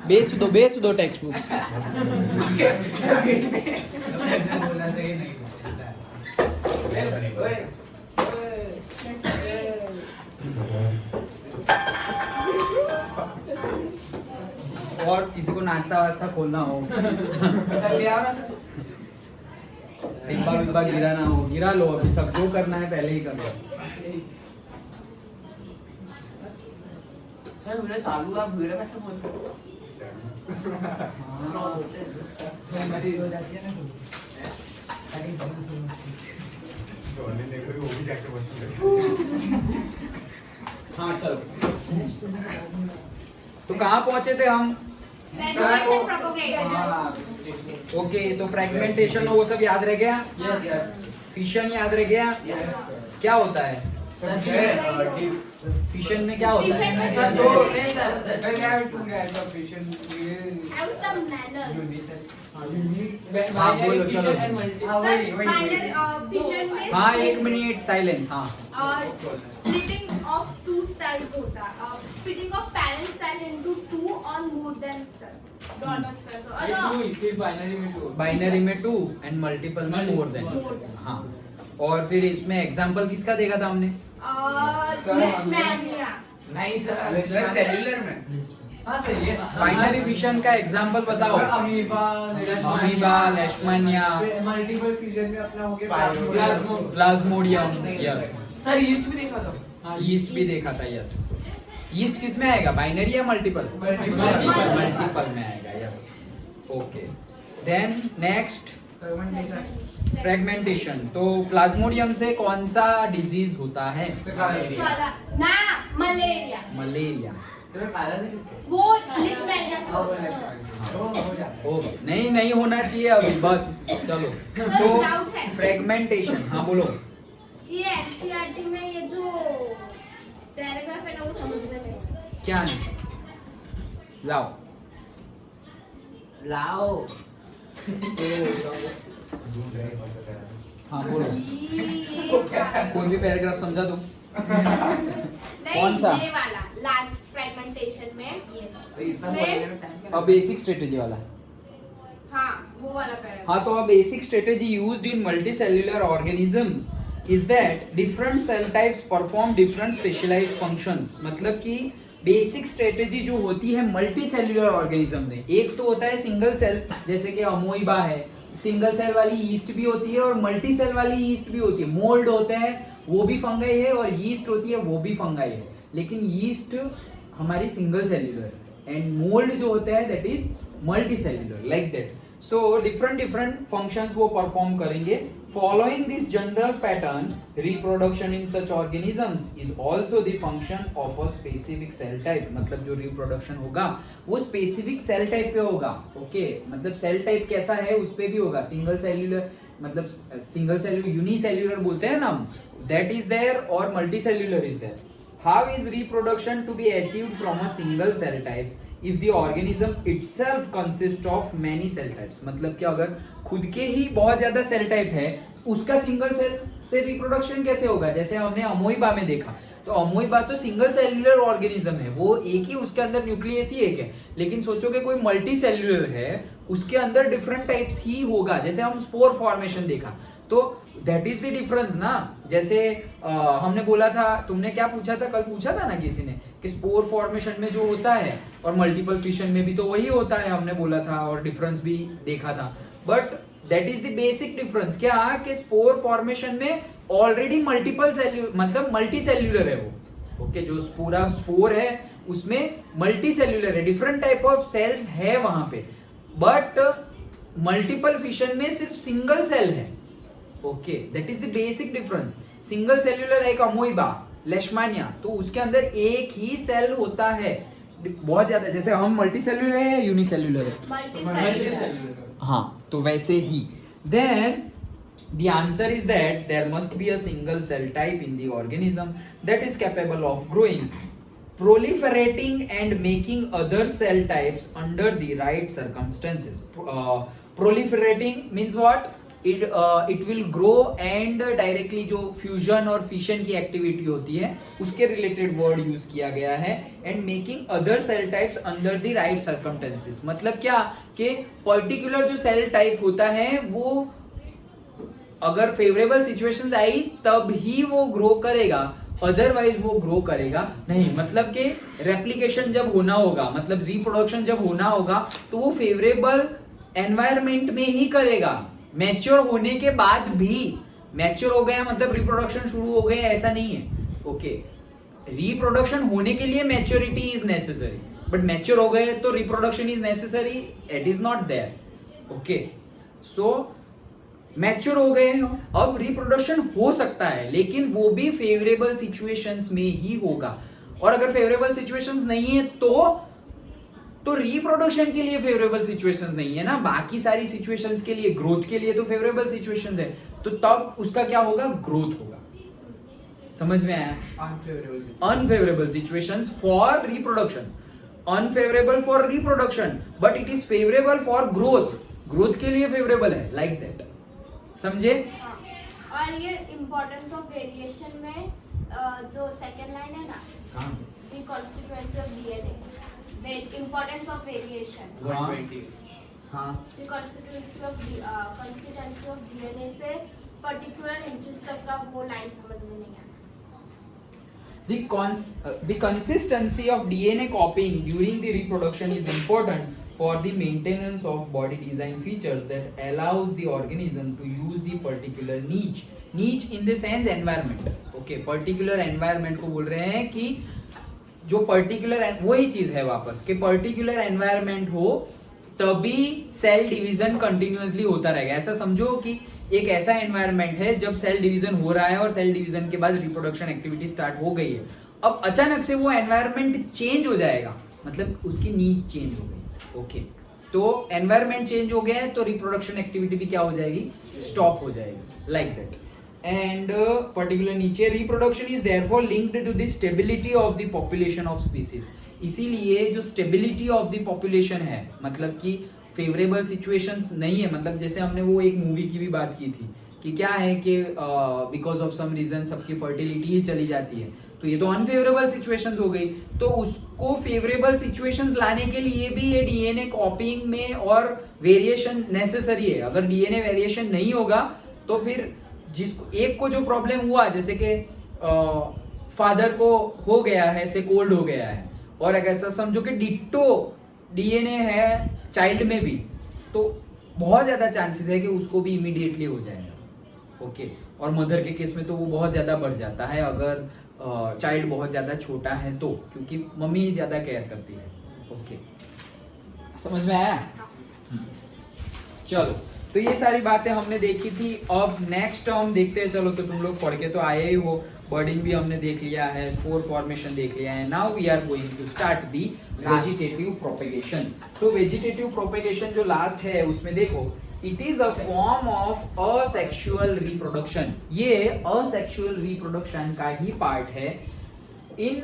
बेच दो text book. और किसी को नाश्ता वास्ता खोलना हो सर ले आओ ना। डिब्बा विब्बा गिरा ना हो, गिरा लो अभी, सब जो करना है पहले ही कर लो। सर वीडियो चालू है, आप वीडियो कैसे बोलते हो? हाँ चलो, तो कहाँ पहुंचे थे हम? ओके, तो फ्रेगमेंटेशन वो सब याद रह गया? फिशन याद रह गया? क्या होता है फिशन में? क्या होता है? हाँ बोलो चलो। हाँ एक मिनट साइलेंस। हाँ splitting of two cells होता है, splitting of parent cell into two or more than cells, donor cells। Binary में 2 एंड मल्टीपल में मोर देन। हाँ, और फिर इसमें एग्जांपल किसका देखा था हमने? लिस्टमैनिया। नहीं सर, सेल्यूलर में। हाँ सर, ये बाइनरी फिशन का एग्जांपल बताओ। अमीबा, लेशमानिया, मल्टीपल फिशन में अपना हो गया प्लाज्मोडियम। यस सर, यीस्ट भी देखा था। हाँ, यीस्ट भी देखा था। यस, यीस्ट किस में आएगा? बाइनरी या मल्टीपल? मल्टीपल में आएगा। Yes okay, then next fragmentation. तो प्लाज्मोडियम से कौन सा डिजीज होता है? ना मलेरिया। मलेरिया। वो लिस्टमैनिया ओके, नहीं होना चाहिए अभी, बस चलो। तो फ्रेगमेंटेशन, हाँ बोलो। ये एनसीईआरटी में ये जो पैराग्राफ है ना, वो समझ में नहीं। क्या नहीं? लाओ हाँ बोलो, कोई भी पैराग्राफ समझा दो। कौन सा? ये वाला लास्ट फ्रेगमेंटेशन में ये बेसिक स्ट्रेटेजी वाला। हाँ वो वाला पैराग्राफ। हाँ, तो a basic strategy used in multicellular organisms is that different cell types perform different specialized functions। मतलब कि बेसिक स्ट्रेटेजी जो होती है मल्टी सेल्यूलर ऑर्गेनिज्म में, एक तो होता है सिंगल सेल, जैसे कि अमोइबा है, सिंगल सेल वाली यीस्ट भी होती है और मल्टी सेल वाली यीस्ट भी होती है। मोल्ड होते हैं वो भी फंगाई है, और यीस्ट होती है वो भी फंगाई है, लेकिन यीस्ट हमारी सिंगल सेल्यूलर एंड मोल्ड जो होता है that is multi cellular, like that. So different functions वो परफॉर्म करेंगे। Following this general pattern, reproduction in such organisms is also the function of a specific cell type. मतलब जो reproduction होगा वो specific cell type पे होगा। Okay, मतलब cell type कैसा है उस पे भी होगा। सिंगल सेल्यूलर मतलब सिंगल सेल्यूलर, यूनिसेल्यूलर बोलते हैं ना हम, दैट इज देयर, और multi cellular is there. How is reproduction to be achieved from a single cell type if the organism itself consists of many cell types। मतलब कि अगर खुद के ही बहुत ज्यादा सेल टाइप है, उसका सिंगल सेल से रिप्रोडक्शन कैसे होगा? जैसे हमने अमोइबा में देखा, तो अमोइबा तो सिंगल सेल्यूलर ऑर्गेनिज्म है, वो एक ही, उसके अंदर न्यूक्लियस ही एक है। लेकिन सोचोगे कोई मल्टी सेल्यूलर है, उसके अंदर डिफरेंट टाइप्स ही होगा। जैसे हम स्पोर फॉर्मेशन देखा, तो दैट इज द डिफरेंस ना। जैसे हमने बोला था, तुमने क्या पूछा था, कल पूछा था ना किसी ने, कि स्पोर फॉर्मेशन में जो होता है और मल्टीपल फिशन में भी तो वही होता है, हमने बोला था, और डिफरेंस भी देखा था। But that is the basic difference. क्या कि स्पोर फॉर्मेशन में ऑलरेडी मल्टीपल सेल्यूलर, मतलब मल्टी सेल्यूलर है वो। ओके, जो पूरा स्पोर है उसमें मल्टी सेल्यूलर है, डिफरेंट टाइप ऑफ सेल्स है वहां पे। बट मल्टीपल फिशन में सिर्फ सिंगल सेल है। Okay, that is the basic difference. Single cellular एक अमोइबा, लेशमानिया, तो उसके अंदर एक ही सेल होता है, बहुत ज्यादा। जैसे हम मल्टी सेल्यूलर है या यूनिसेल्यूलर है? हाँ, तो वैसे ही। Then the answer is that there must be a single cell type in the organism that is capable of growing, proliferating and making other cell types under the right circumstances. Proliferating means what? It will grow and directly जो fusion और fission की activity होती है उसके related word use किया गया है. And making other cell types under the right circumstances. मतलब क्या कि पर्टिकुलर जो सेल टाइप होता है वो अगर फेवरेबल सिचुएशंस आई तब ही वो ग्रो करेगा, अदरवाइज वो ग्रो करेगा नहीं. मतलब कि रेप्लिकेशन जब होना होगा, मतलब रिप्रोडक्शन जब होना होगा तो वो फेवरेबल एनवायरमेंट में ही करेगा. मैच्योर होने के बाद भी, मैच्योर हो गया मतलब रिप्रोडक्शन शुरू हो गए ऐसा नहीं है. ओके, रिप्रोडक्शन होने के लिए maturity is necessary, but mature हो गए तो reproduction is necessary, it is not there. Okay, so mature हो गए हो, अब रिप्रोडक्शन हो सकता है लेकिन वो भी फेवरेबल सिचुएशंस में ही होगा. और अगर फेवरेबल सिचुएशंस नहीं है तो रिप्रोडक्शन के लिए फेवरेबल सिचुएशंस नहीं है ना, बाकी सारी सिचुएशंस के लिए, ग्रोथ के लिए तो फेवरेबल सिचुएशंस है, तो तब उसका क्या होगा, ग्रोथ होगा. समझ में आया? Unfavourable situations for reproduction, unfavourable for reproduction but it is favourable for growth. Growth के लिए फेवरेबल है, लाइक दैट. समझे? और ये इम्पोर्टेंस ऑफ वेरिएशन में जो सेकंड लाइन है ना, the constituency of DNA, importance of variation, हाँ, द कॉन्स्टिट्यूएंसी ऑफ डीएनए से पर्टिकुलर इंचेस तक का वो लाइन समझ में नहीं आता. the consistency of DNA copying during the reproduction is important for the maintenance of body design features that allows the organism to use the particular niche in the sense environment. Okay, particular environment को बोल रहे हैं कि जो particular, वही चीज है वापस कि particular environment हो तभी सेल डिवीजन कंटिन्यूअसली होता रहेगा. ऐसा समझो कि एक ऐसा एनवायरनमेंट है जब सेल डिवीजन हो रहा है और सेल डिवीजन के बाद रिप्रोडक्शन एक्टिविटी स्टार्ट हो गई है. अब अचानक से वो एनवायरनमेंट चेंज हो जाएगा, मतलब उसकी नीड चेंज हो गई. ओके, तो एनवायरनमेंट चेंज हो गया है तो रिप्रोडक्शन एक्टिविटी भी क्या हो जाएगी, स्टॉप हो जाएगी, लाइक दैट. एंड पर्टिकुलर नीचे reproduction is therefore linked to the stability of the population of species. इसीलिए जो स्टेबिलिटी ऑफ द पॉपुलेशन है, मतलब कि फेवरेबल सिचुएशंस नहीं है, मतलब जैसे हमने वो एक मूवी की भी बात की थी कि क्या है कि बिकॉज ऑफ सम रीजन सबकी फर्टिलिटी ही चली जाती है, तो ये तो अनफेवरेबल सिचुएशंस हो गई. तो उसको फेवरेबल सिचुएशंस लाने के लिए भी ये डीएनए कॉपिंग में और वेरिएशन नेसेसरी है. अगर डीएनए वेरिएशन नहीं होगा तो फिर जिसको एक को जो प्रॉब्लम हुआ, जैसे कि फादर को हो गया है से कोल्ड हो गया है, और अगर ऐसा समझो कि डिट्टो डीएनए है चाइल्ड में भी, तो बहुत ज्यादा चांसेस है कि उसको भी इमीडिएटली हो जाएगा. ओके, और मदर के केस में तो वो बहुत ज्यादा बढ़ जाता है अगर चाइल्ड बहुत ज्यादा छोटा है तो, क्योंकि मम्मी ही ज्यादा केयर करती है. ओके, समझ में आया? चलो, तो ये सारी बातें हमने देखी थी. अब नेक्स्ट टर्म देखते हैं. चलो, तो तुम लोग पढ़ के तो आए ही हो, बर्डिंग भी हमने देख लिया है, स्पोर फॉर्मेशन देख लिया है. Now we are going to start the vegetative propagation. So vegetative propagation जो लास्ट है उसमें देखो, it is a form of asexual reproduction. ये असेक्सुअल रिप्रोडक्शन का ही पार्ट है. इन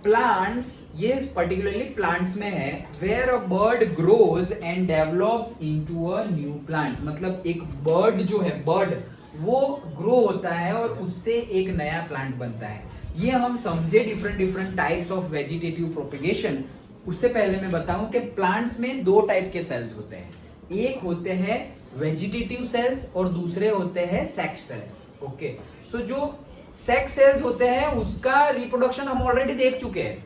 प्लांट्स, ये पर्टिकुलरली प्लांट्स में है, where a bird grows and develops into a new plant. मतलब एक बर्ड जो है, बर्ड वो ग्रो होता है और उससे एक नया प्लांट बनता है. ये हम समझे different types of vegetative propagation. उससे पहले मैं बताऊं कि प्लांट्स में दो टाइप के सेल्स होते हैं. एक होते हैं वेजिटेटिव सेल्स और दूसरे होते हैं सेक्स सेल्स. ओके, सो जो सेक्स सेल्स होते हैं उसका रिप्रोडक्शन हम ऑलरेडी देख चुके हैं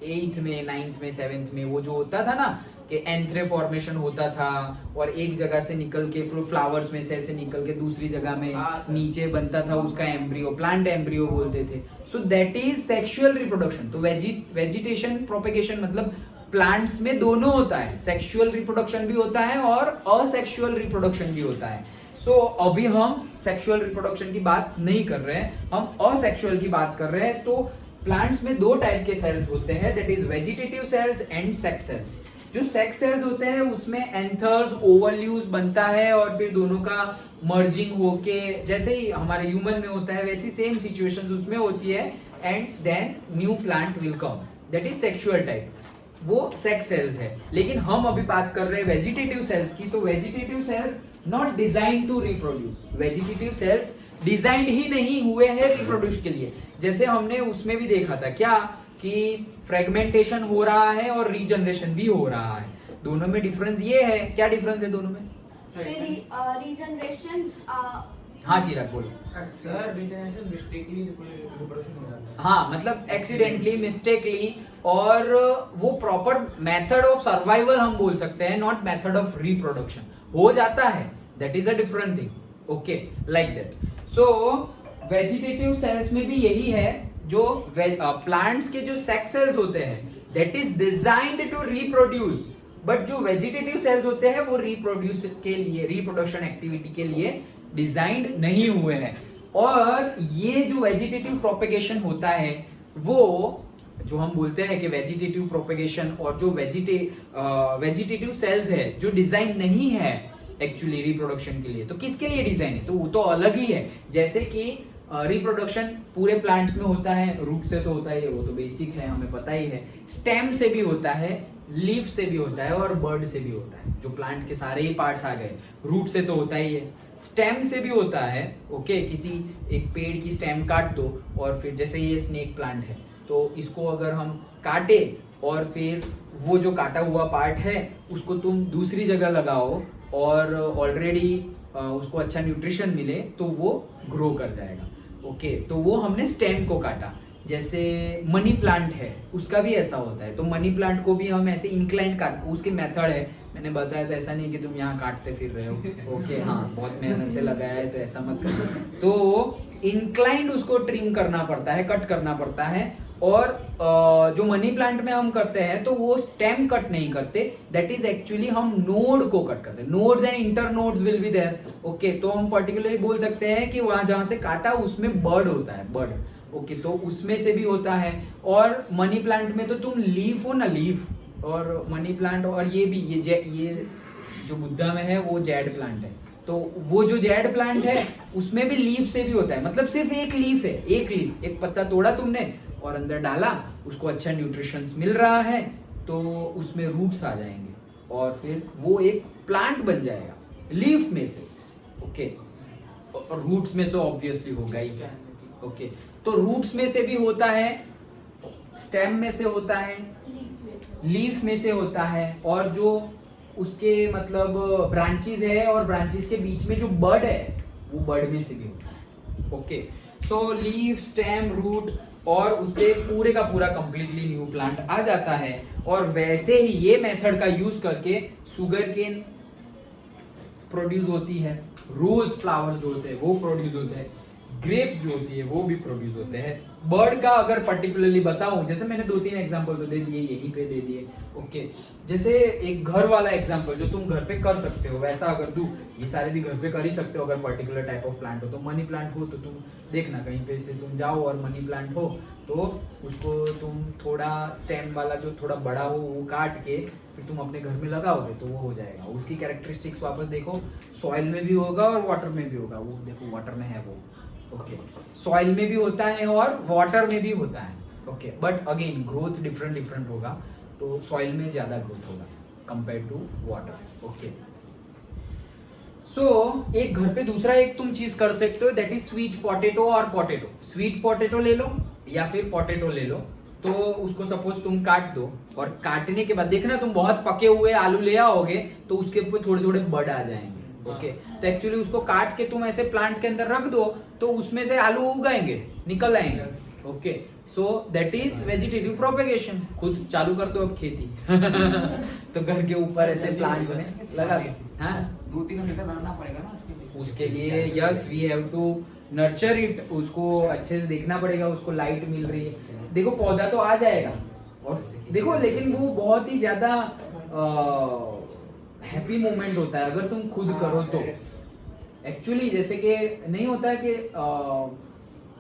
8th में, 9th में, 7th में. वो जो होता था ना कि एंथ्रे फॉर्मेशन होता था और एक जगह से निकल के फ्लावर्स में से ऐसे निकल के दूसरी जगह में नीचे बनता था उसका एम्ब्रियो, प्लांट एम्ब्रियो बोलते थे. सो दैट इज सेक्सुअल रिप्रोडक्शन. तो वेजिटेशन प्रोपेगेशन मतलब प्लांट्स में दोनों होता है, सेक्सुअल रिप्रोडक्शन भी होता है और असेक्सुअल रिप्रोडक्शन भी होता है. सो अभी हम सेक्सुअल रिप्रोडक्शन की बात नहीं कर रहे हैं, हम असेक्सुअल की बात कर रहे हैं. तो प्लांट्स में दो टाइप के सेल्स होते हैं, that is vegetative cells and sex cells. जो सेक्स सेल्स होते हैं उसमें एंथर्स, ओवल्यूज बनता है और फिर दोनों का मर्जिंग होके, जैसे ही हमारे ह्यूमन में होता है वैसी सेम सिचुएशंस उसमें होती है, and then new plant will come. That is sexual type. वो सेक्स सेल्स है। लेकिन हम अभी बात कर रहे हैं वेजिटेटिव सेल्स की, तो vegetative cells not design to reproduce. Vegetative cells designed ही नहीं हुए हैं रिप्रोड्यूस के लिए। जैसे हमने उसमें भी देखा था क्या कि फ्रेगमेंटेशन हो रहा है और रीजनरेशन भी हो रहा है, दोनों में डिफरेंस ये है। क्या डिफरेंस है दोनों में? रीजनरेशन हाँ चिराग बोलो। सर रिजनरेशन मिस्टेकली रिप्रोडक्शन हो जाता है। हाँ मतलब एक्सीडेंटली, मिस्टेकली, और वो प्रॉपर मेथड ऑफ सर्वाइवल हम बोल सकते हैं, नॉट मेथड ऑफ रिप्रोडक्शन। हो जाता है, that is a different thing. Okay, like that. So vegetative cells में भी यही है, जो प्लांट्स के जो सेक्स सेल्स होते हैं that is designed to reproduce, but जो वेजिटेटिव सेल्स होते हैं वो रिप्रोड्यूस के लिए, रिप्रोडक्शन एक्टिविटी के लिए डिजाइंड नहीं हुए हैं। और ये जो वेजिटेटिव प्रोपेगेशन होता है, वो जो हम बोलते हैं कि वेजिटेटिव प्रोपेगेशन, और जो वेजिटेटिव सेल्स है जो डिजाइन नहीं है एक्चुअली रिप्रोडक्शन के लिए, तो किसके लिए डिजाइन है? तो वो तो अलग ही है। जैसे कि रिप्रोडक्शन पूरे प्लांट्स में होता है, रूट से तो होता ही है, वो तो बेसिक है, हमें पता ही है। स्टेम से भी होता है, लीफ से भी होता है, और बर्ड से भी होता है। जो प्लांट के सारे ही पार्ट्स आ गए, रूट से तो होता ही है, स्टेम से भी होता है। ओके, किसी एक पेड़ की स्टेम काट दो, और फिर जैसे ये स्नेक प्लांट है, तो इसको अगर हम काटे और फिर वो जो काटा हुआ पार्ट है उसको तुम दूसरी जगह लगाओ और ऑलरेडी उसको अच्छा न्यूट्रिशन मिले, तो वो ग्रो कर जाएगा। ओके, तो वो हमने स्टेम को काटा। जैसे मनी प्लांट है, उसका भी ऐसा होता है। तो मनी प्लांट को भी हम ऐसे इंक्लाइन काट, उसकी मेथड है, मैंने बताया तो ऐसा नहीं कि तुम यहाँ काटते फिर रहे हो। ओके, हाँ, बहुत मेहनत से लगाया है तो ऐसा मत करो। तो इंक्लाइंड उसको ट्रिम करना पड़ता है, कट करना पड़ता है। और जो मनी प्लांट में हम करते हैं तो वो स्टेम कट नहीं करते, दैट इज एक्चुअली हम नोड को कट करते हैं। Nodes and inter nodes will be there. Okay, तो हम पर्टिकुलरली बोल सकते हैं कि वहां जहां से काटा उसमें बर्ड होता है, बर्ड। ओके, तो उसमें से भी होता है। और मनी प्लांट में तो तुम लीफ हो ना, लीफ, और मनी प्लांट, और ये भी ये जो बुद्धा में है वो जेड प्लांट है। तो वो जो जेड प्लांट है उसमें भी लीफ से भी होता है। मतलब सिर्फ एक लीफ है, एक लीफ, एक पत्ता तोड़ा तुमने और अंदर डाला, उसको अच्छा न्यूट्रिशंस मिल रहा है, तो उसमें रूट्स आ जाएंगे और फिर वो एक प्लांट बन जाएगा लीफ में से। ओके, और रूट्स में से ऑब्वियसली होगा ही। ओके, तो रूट्स में से भी होता है, स्टेम में से होता है, लीफ में से होता है, और जो उसके मतलब ब्रांचेस है और ब्रांचेस के बीच में जो बर्ड है वो बर्ड में से भी होता है। ओके, सो लीफ, स्टेम, रूट, और उससे पूरे का पूरा कंप्लीटली न्यू प्लांट आ जाता है। और वैसे ही ये मेथड का यूज करके सुगर केन प्रोड्यूस होती है, रोज फ्लावर्स जो होते हैं वो प्रोड्यूस होते हैं, ग्रेप्स जो होती है वो भी प्रोड्यूस होते हैं। बर्ड का अगर पर्टिकुलरली बताऊं, जैसे मैंने 2-3 एग्जांपल तो दे दिए, यहीं पे दे दिए। ओके, जैसे एक घर वाला एग्जांपल जो तुम घर पे कर सकते हो, वैसा अगर दूं, ये सारे भी घर पे कर ही सकते हो अगर पर्टिकुलर टाइप ऑफ प्लांट हो। तो मनी प्लांट हो तो तुम देखना कहीं पे से तुम जाओ और मनी प्लांट हो तो उसको तुम थोड़ा स्टेम वाला जो थोड़ा बड़ा हो वो काट के फिर तुम अपने घर में लगाओगे तो वो हो जाएगा। उसकी कैरेक्टरिस्टिक्स वापस देखो, सॉइल में भी होगा और वाटर में भी होगा। वो देखो वाटर में है वो। ओके, सॉइल में भी होता है और वाटर में भी होता है। Okay, but again growth different होगा, तो सॉइल में ज्यादा ग्रोथ होगा कंपेयर टू वाटर। ओके, सो एक घर पे दूसरा एक तुम चीज कर सकते हो, दैट इज स्वीट पोटैटो और पोटैटो। स्वीट पोटैटो ले लो या फिर पोटैटो ले लो, तो उसको सपोज तुम काट दो, और काटने के बाद देखना तुम बहुत पके हुए आलू ले आओगे तो उसके ऊपर थोड़े थोड़े बर्ड आ जाएंगे। ओके, तो एक्चुअली उसको काट के तुम ऐसे प्लांट के अंदर रख दो तो उसमें से आलू उगाएंगे, निकल आएंगे। Okay, so that is vegetative propagation. खुद चालू कर दो अब खेती तो घर के ऊपर ऐसे प्लांट बने लगा दो। हाँ, 2-3 मीटर बनाना पड़ेगा ना उसके लिए yes we have to nurture it, उसको अच्छे से देखना पड़ेगा, उसको लाइट मिल रही है। देखो पौधा तो आ जाएगा, और देखो लेकिन वो बहुत ही ज्यादा हैप्पी मोमेंट होता है अगर तुम खुद करो तो। एक्चुअली जैसे कि नहीं होता है कि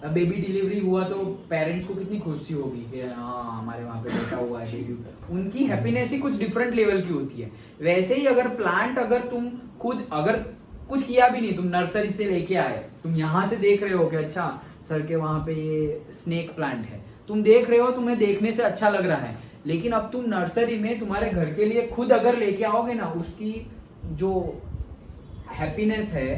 बेबी डिलीवरी हुआ तो पेरेंट्स को कितनी खुशी होगी कि हाँ हमारे वहाँ पे बैठा हुआ है बेबी, उनकी हैप्पीनेस ही कुछ डिफरेंट लेवल की होती है। वैसे ही अगर प्लांट अगर तुम खुद अगर कुछ किया भी नहीं, तुम नर्सरी से लेके आए, तुम यहाँ से देख रहे हो कि अच्छा सर के वहाँ पे ये स्नेक प्लांट है, तुम देख रहे हो, तुम्हें देखने से अच्छा लग रहा है, लेकिन अब तुम नर्सरी में तुम्हारे घर के लिए खुद अगर लेके आओगे ना, उसकी जो हैप्पीनेस है,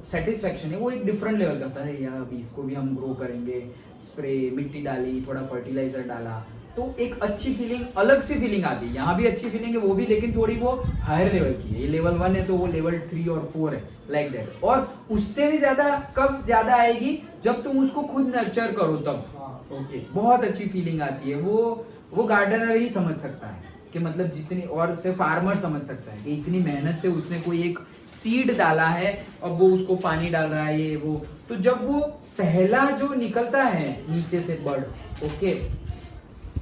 सेटिस्फेक्शन है, वो एक डिफरेंट लेवल का था। यार अभी इसको भी हम ग्रो करेंगे, स्प्रे, मिट्टी डाली, थोड़ा फर्टिलाइजर डाला, तो एक अच्छी फीलिंग, अलग सी फीलिंग आती है। यहाँ भी अच्छी फीलिंग है वो भी, लेकिन थोड़ी वो हायर लेवल की है। ये लेवल 1 है तो वो लेवल 3 और 4 है, लाइक दैट। और उससे भी ज्यादा कब ज्यादा आएगी, जब तुम उसको खुद नर्चर करो तब। ओके, बहुत अच्छी फीलिंग आती है। वो गार्डनर ही समझ सकता है कि मतलब जितनी, और उससे फार्मर समझ सकता है कि इतनी मेहनत से उसने कोई एक सीड डाला है और वो उसको पानी डाल रहा है, ये वो। तो जब वो पहला जो निकलता है नीचे से बर्ड, ओके,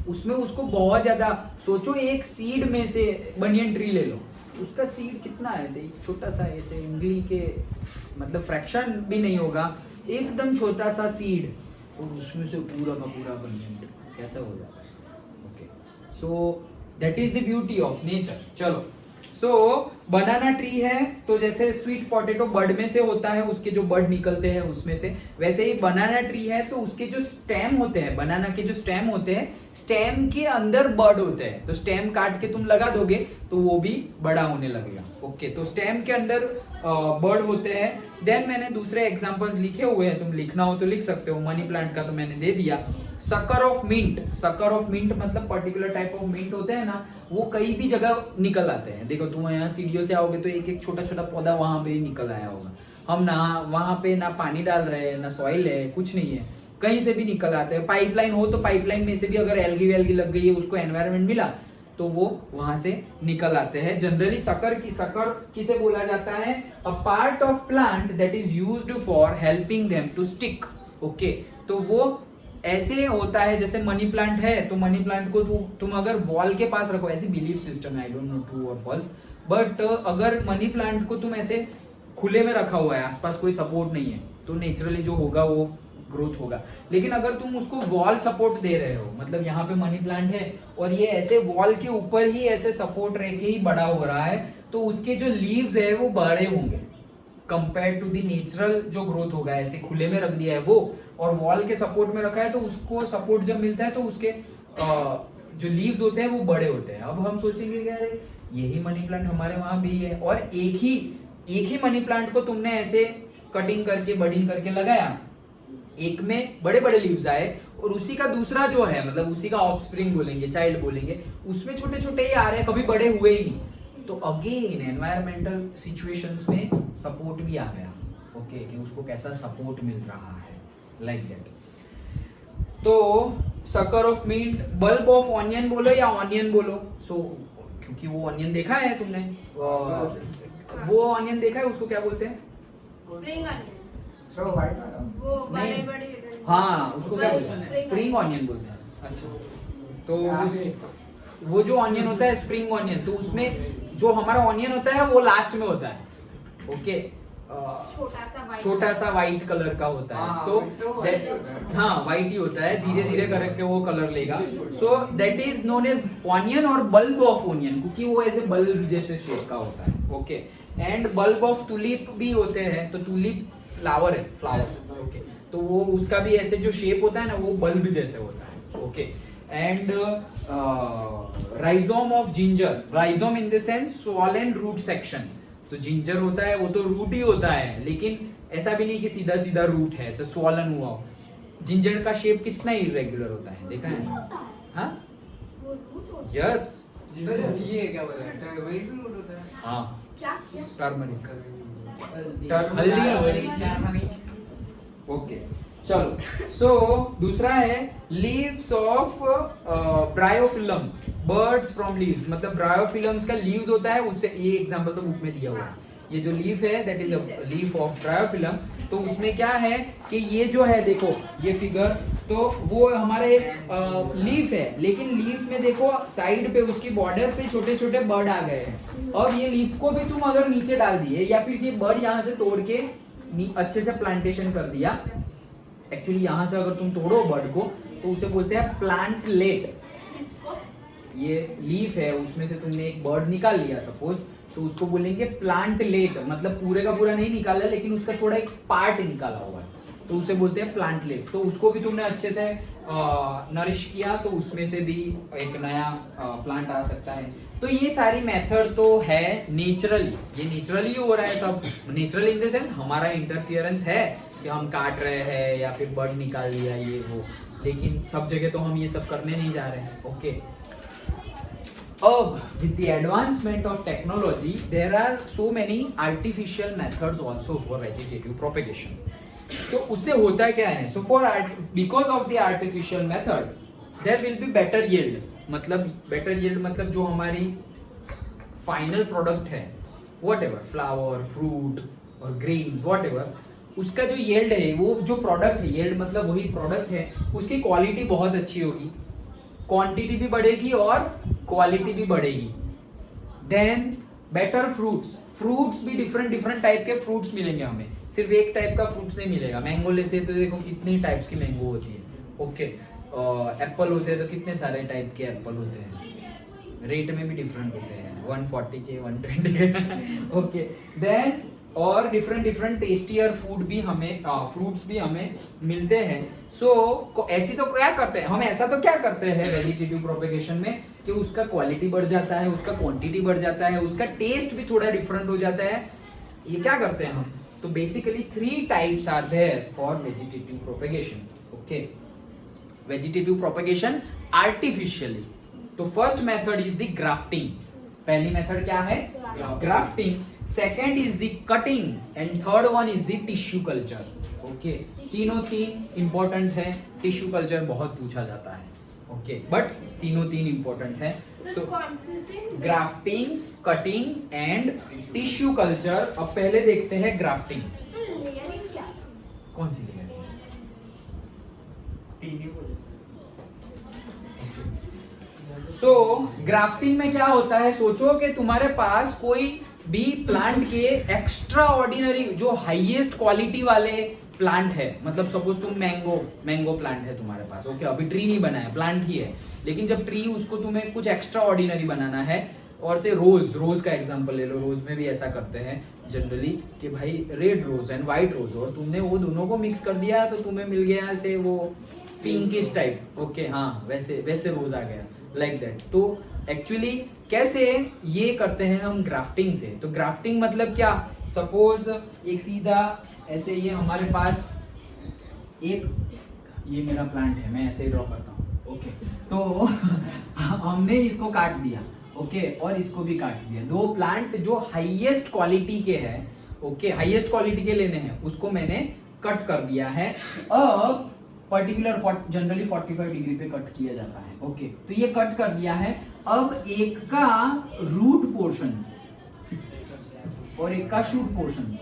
उसमें उसको बहुत ज्यादा, सोचो एक सीड में से बनियन ट्री ले लो, उसका सीड कितना है, ऐसे छोटा सा, ऐसे उंगली के मतलब फ्रैक्शन भी नहीं होगा, एकदम छोटा सा सीड, और उसमें से पूरा का पूरा बनियन ट्री कैसा हो जाता है। Okay, so that is the beauty of nature. चलो, सो बनाना ट्री है तो जैसे स्वीट पोटैटो बर्ड में से होता है, उसके जो बर्ड निकलते हैं उसमें से, वैसे ही बनाना ट्री है तो उसके जो स्टेम होते हैं, बनाना के जो स्टेम होते हैं, स्टेम के अंदर बर्ड होते हैं। तो स्टेम काट के तुम लगा दोगे तो वो भी बड़ा होने लगेगा। ओके, तो स्टेम के अंदर बर्ड होते हैं। देन मैंने दूसरे एग्जांपल्स लिखे हुए हैं, तुम लिखना हो तो लिख सकते हो। मनी प्लांट का तो मैंने दे दिया। Sucker of mint, sucker of mint मतलब पर्टिकुलर टाइप ऑफ मिंट होते हैं ना, वो कहीं भी जगह निकल आते हैं। देखो तुम यहाँ सीढ़ियों से आओगे तो एक एक छोटा छोटा पौधा वहां पे निकल आया होगा। हम ना वहां पे ना पानी डाल रहे हैं, ना सॉइल है, कुछ नहीं है, कहीं से भी निकल आते हैं। पाइपलाइन हो तो पाइपलाइन में से भी अगर एल्गी वेल्गी लग गई है, उसको एनवायरनमेंट मिला तो वो वहां से निकल आते हैं। जनरली सकर किसे बोला जाता है, a part of plant that is used for helping them to stick. Okay, तो वो ऐसे होता है जैसे मनी प्लांट है, तो मनी प्लांट को तुम अगर वॉल के पास रखो, ऐसी बिलीफ सिस्टम है, आई डोंट नो ट्रू और फॉल्स, बट अगर मनी प्लांट को तुम ऐसे खुले में रखा हुआ है, आसपास कोई सपोर्ट नहीं है, तो नेचुरली जो होगा वो ग्रोथ होगा। लेकिन अगर तुम उसको वॉल सपोर्ट दे रहे हो, मतलब यहाँ पे मनी प्लांट है और ये ऐसे वॉल के ऊपर ही ऐसे सपोर्ट रह के ही बड़ा हो रहा है, तो उसके जो लीव्स है वो बड़े होंगे कंपेयर टू द नेचुरल जो ग्रोथ होगा। ऐसे खुले में रख दिया है वो और वॉल के सपोर्ट में रखा है, तो उसको सपोर्ट जब मिलता है तो उसके जो लीव्स होते हैं वो बड़े होते हैं। अब हम सोचेंगे कि अरे यही मनी प्लांट हमारे वहां भी है, और एक ही मनी प्लांट को तुमने ऐसे कटिंग करके बडिंग करके लगाया, एक में बड़े बड़े लीव्स आए और उसी का दूसरा जो है, मतलब उसी का ऑफस्प्रिंग बोलेंगे, चाइल्ड बोलेंगे, उसमें छोटे छोटे ही आ रहे हैं, कभी बड़े हुए ही नहीं। तो अगेन एनवायरमेंटल सिचुएशंस में सपोर्ट भी आ गया। ओके, कि उसको कैसा सपोर्ट मिल रहा है, लाइक दैट। तो sucker of mint, bulb of onion बोलो या ऑनियन बोलो, सो क्योंकि वो ऑनियन देखा है तुमने, वो ऑनियन देखा है, उसको क्या बोलते हैं? स्प्रिंग अनियन, So white वाला? वो बड़े नहीं। बड़े, हाँ, उसको क्या बोलते हैं? स्प्रिंग ऑनियन बोलते हैं। अच्छा, तो वो जो ऑनियन होता है स्प्रिंग ऑनियन, तो उसमें जो हमारा ऑनियन होता है वो लास्ट में होता है। ओके, छोटा सा व्हाइट कलर का होता है, तो हाँ व्हाइट ही होता है, धीरे धीरे करके वो कलर लेगा। So that is known as onion और बल्ब ऑफ ऑनियन, क्योंकि वो ऐसे बल्ब जैसे शेप का होता है। Okay, and bulb of tulip भी होते हैं, तो टुलिप फ्लावर है, फ्लावर। ओके, तो वो उसका भी ऐसे जो शेप होता है ना, वो बल्ब जैसे होता है। Okay, and rhizome of ginger, rhizome in the sense swollen root section. तो जिंजर होता है वो तो रूट ही होता है, लेकिन ऐसा भी नहीं कि सीधा सीधा रूट है, ऐसे स्वॉलन हुआ हो। जिंजर का शेप कितना इरेगुलर होता है, देखा है? हाँ, यस, ये क्या बोला है, वही भी रूट होता है। हाँ, क्या टर्मरिक, हल्दी। ओके, चलो। सो दूसरा है leaves of bryophyllum, birds from leaves, मतलब ब्रायोफिलम्स का लीव्स होता है, उससे ये एग्जांपल तो बुक में दिया हुआ है। ये जो लीफ है that is a leaf of bryophyllum. तो उसमें क्या है कि ये जो है, देखो ये फिगर, तो वो हमारा एक लीफ है, लेकिन लीफ में देखो साइड पे उसकी बॉर्डर पे छोटे छोटे बर्ड आ गए हैं। अब ये लीफ को भी तुम अगर नीचे डाल दिए, या फिर ये बर्ड यहाँ से तोड़ के अच्छे से प्लांटेशन कर दिया, एक्चुअली यहाँ से अगर तुम तोड़ो बर्ड को तो उसे बोलते हैं प्लांटलेट। ये लीफ है, उसमें से तुमने एक बर्ड निकाल लिया सपोज, तो उसको बोलेंगे प्लांटलेट, मतलब पूरे का पूरा नहीं निकाला, लेकिन उसका थोड़ा एक पार्ट निकाला हुआ है। तो उसे बोलते हैं प्लांटलेट। तो उसको भी तुमने अच्छे से नरिश किया तो उसमें से भी एक नया प्लांट आ सकता है। तो ये सारी मेथड तो है नेचुरली, ये नेचुरली हो रहा है सब। नेचुरल इन द सेंस हमारा इंटरफियरेंस है कि हम काट रहे हैं या फिर बर्ड निकाल दिया ये वो, लेकिन सब जगह तो हम ये सब करने नहीं जा रहे हैं। ओके, अब with the advancement of technology there are so many artificial methods also for vegetative propagation। तो उससे होता क्या है, so for because of the artificial method there will be better yield। मतलब better yield मतलब जो हमारी फाइनल प्रोडक्ट है whatever फ्लावर फ्रूट और ग्रेन्स whatever, उसका जो yield है, वो जो प्रोडक्ट है, yield मतलब वही प्रोडक्ट है, उसकी क्वालिटी बहुत अच्छी होगी, क्वांटिटी भी बढ़ेगी और क्वालिटी भी बढ़ेगी। देन बेटर फ्रूट्स भी डिफरेंट टाइप के फ्रूट्स मिलेंगे हमें, सिर्फ एक टाइप का फ्रूट्स नहीं मिलेगा। मैंगो लेते हैं तो देखो कितनी टाइप्स की मैंगो होती है। ओके, एप्पल होते हैं तो कितने सारे टाइप के एप्पल होते हैं, रेट में भी डिफरेंट होते हैं, 140 के 120 के। ओके, देन और डिफरेंट टेस्टियर फूड भी हमें फ्रूट्स भी हमें मिलते हैं। सो ऐसी तो क्या करते हैं हम, ऐसा तो क्या करते हैं वेजिटेटिव प्रोपेगेशन में कि उसका क्वालिटी बढ़ जाता है, उसका क्वांटिटी बढ़ जाता है, उसका टेस्ट भी थोड़ा डिफरेंट हो जाता है। ये क्या करते हैं हम, तो basically 3 types are there for vegetative propagation. Okay, vegetative propagation artificially. तो first method is the grafting. पहली मेथड क्या है, grafting. Second is the cutting and third one is the tissue culture. Okay, तीन इंपॉर्टेंट है, tissue culture बहुत पूछा जाता है। ओके, बट तीन इंपॉर्टेंट है। So grafting, cutting and tissue culture. अब पहले देखते हैं ग्राफ्टिंग। लेयरिंग क्या? कौन सी लेयर? सो ग्राफ्टिंग में क्या होता है, सोचो कि तुम्हारे पास कोई भी प्लांट के एक्स्ट्रा ऑर्डिनरी जो हाईएस्ट क्वालिटी वाले प्लांट है, मतलब सपोज तुम मैंगो प्लांट है तुम्हारे पास। ओके, अभी ट्री नहीं बना है, प्लांट ही है, लेकिन जब ट्री उसको तुम्हें कुछ एक्स्ट्रा ऑर्डिनरी बनाना है, और से रोज का एग्जांपल ले लो। रोज में भी ऐसा करते हैं जनरली कि भाई रेड रोज एंड व्हाइट रोज, और तुमने वो दोनों को मिक्स कर दिया तो तुम्हें मिल गया ऐसे वो पिंकिश टाइप। ओके, हाँ, वैसे रोज आ गया, लाइक दैट। तो एक्चुअली कैसे ये करते हैं हम, ग्राफ्टिंग से। तो ग्राफ्टिंग मतलब क्या, सपोज एक सीधा ऐसे ये हमारे पास एक ये मेरा प्लांट है, मैं ऐसे ही ड्रॉ करता हूँ। ओके, तो हमने इसको काट दिया। ओके, और इसको भी काट दिया। 2 प्लांट जो हाईएस्ट क्वालिटी के हैं, ओके, हाईएस्ट क्वालिटी के लेने हैं, उसको मैंने कट कर दिया है। अब पर्टिकुलर जनरली 45 डिग्री पे कट किया जाता है। ओके, तो ये कट कर दिया है। अब एक का रूट पोर्शन और एक का शूट पोर्शन।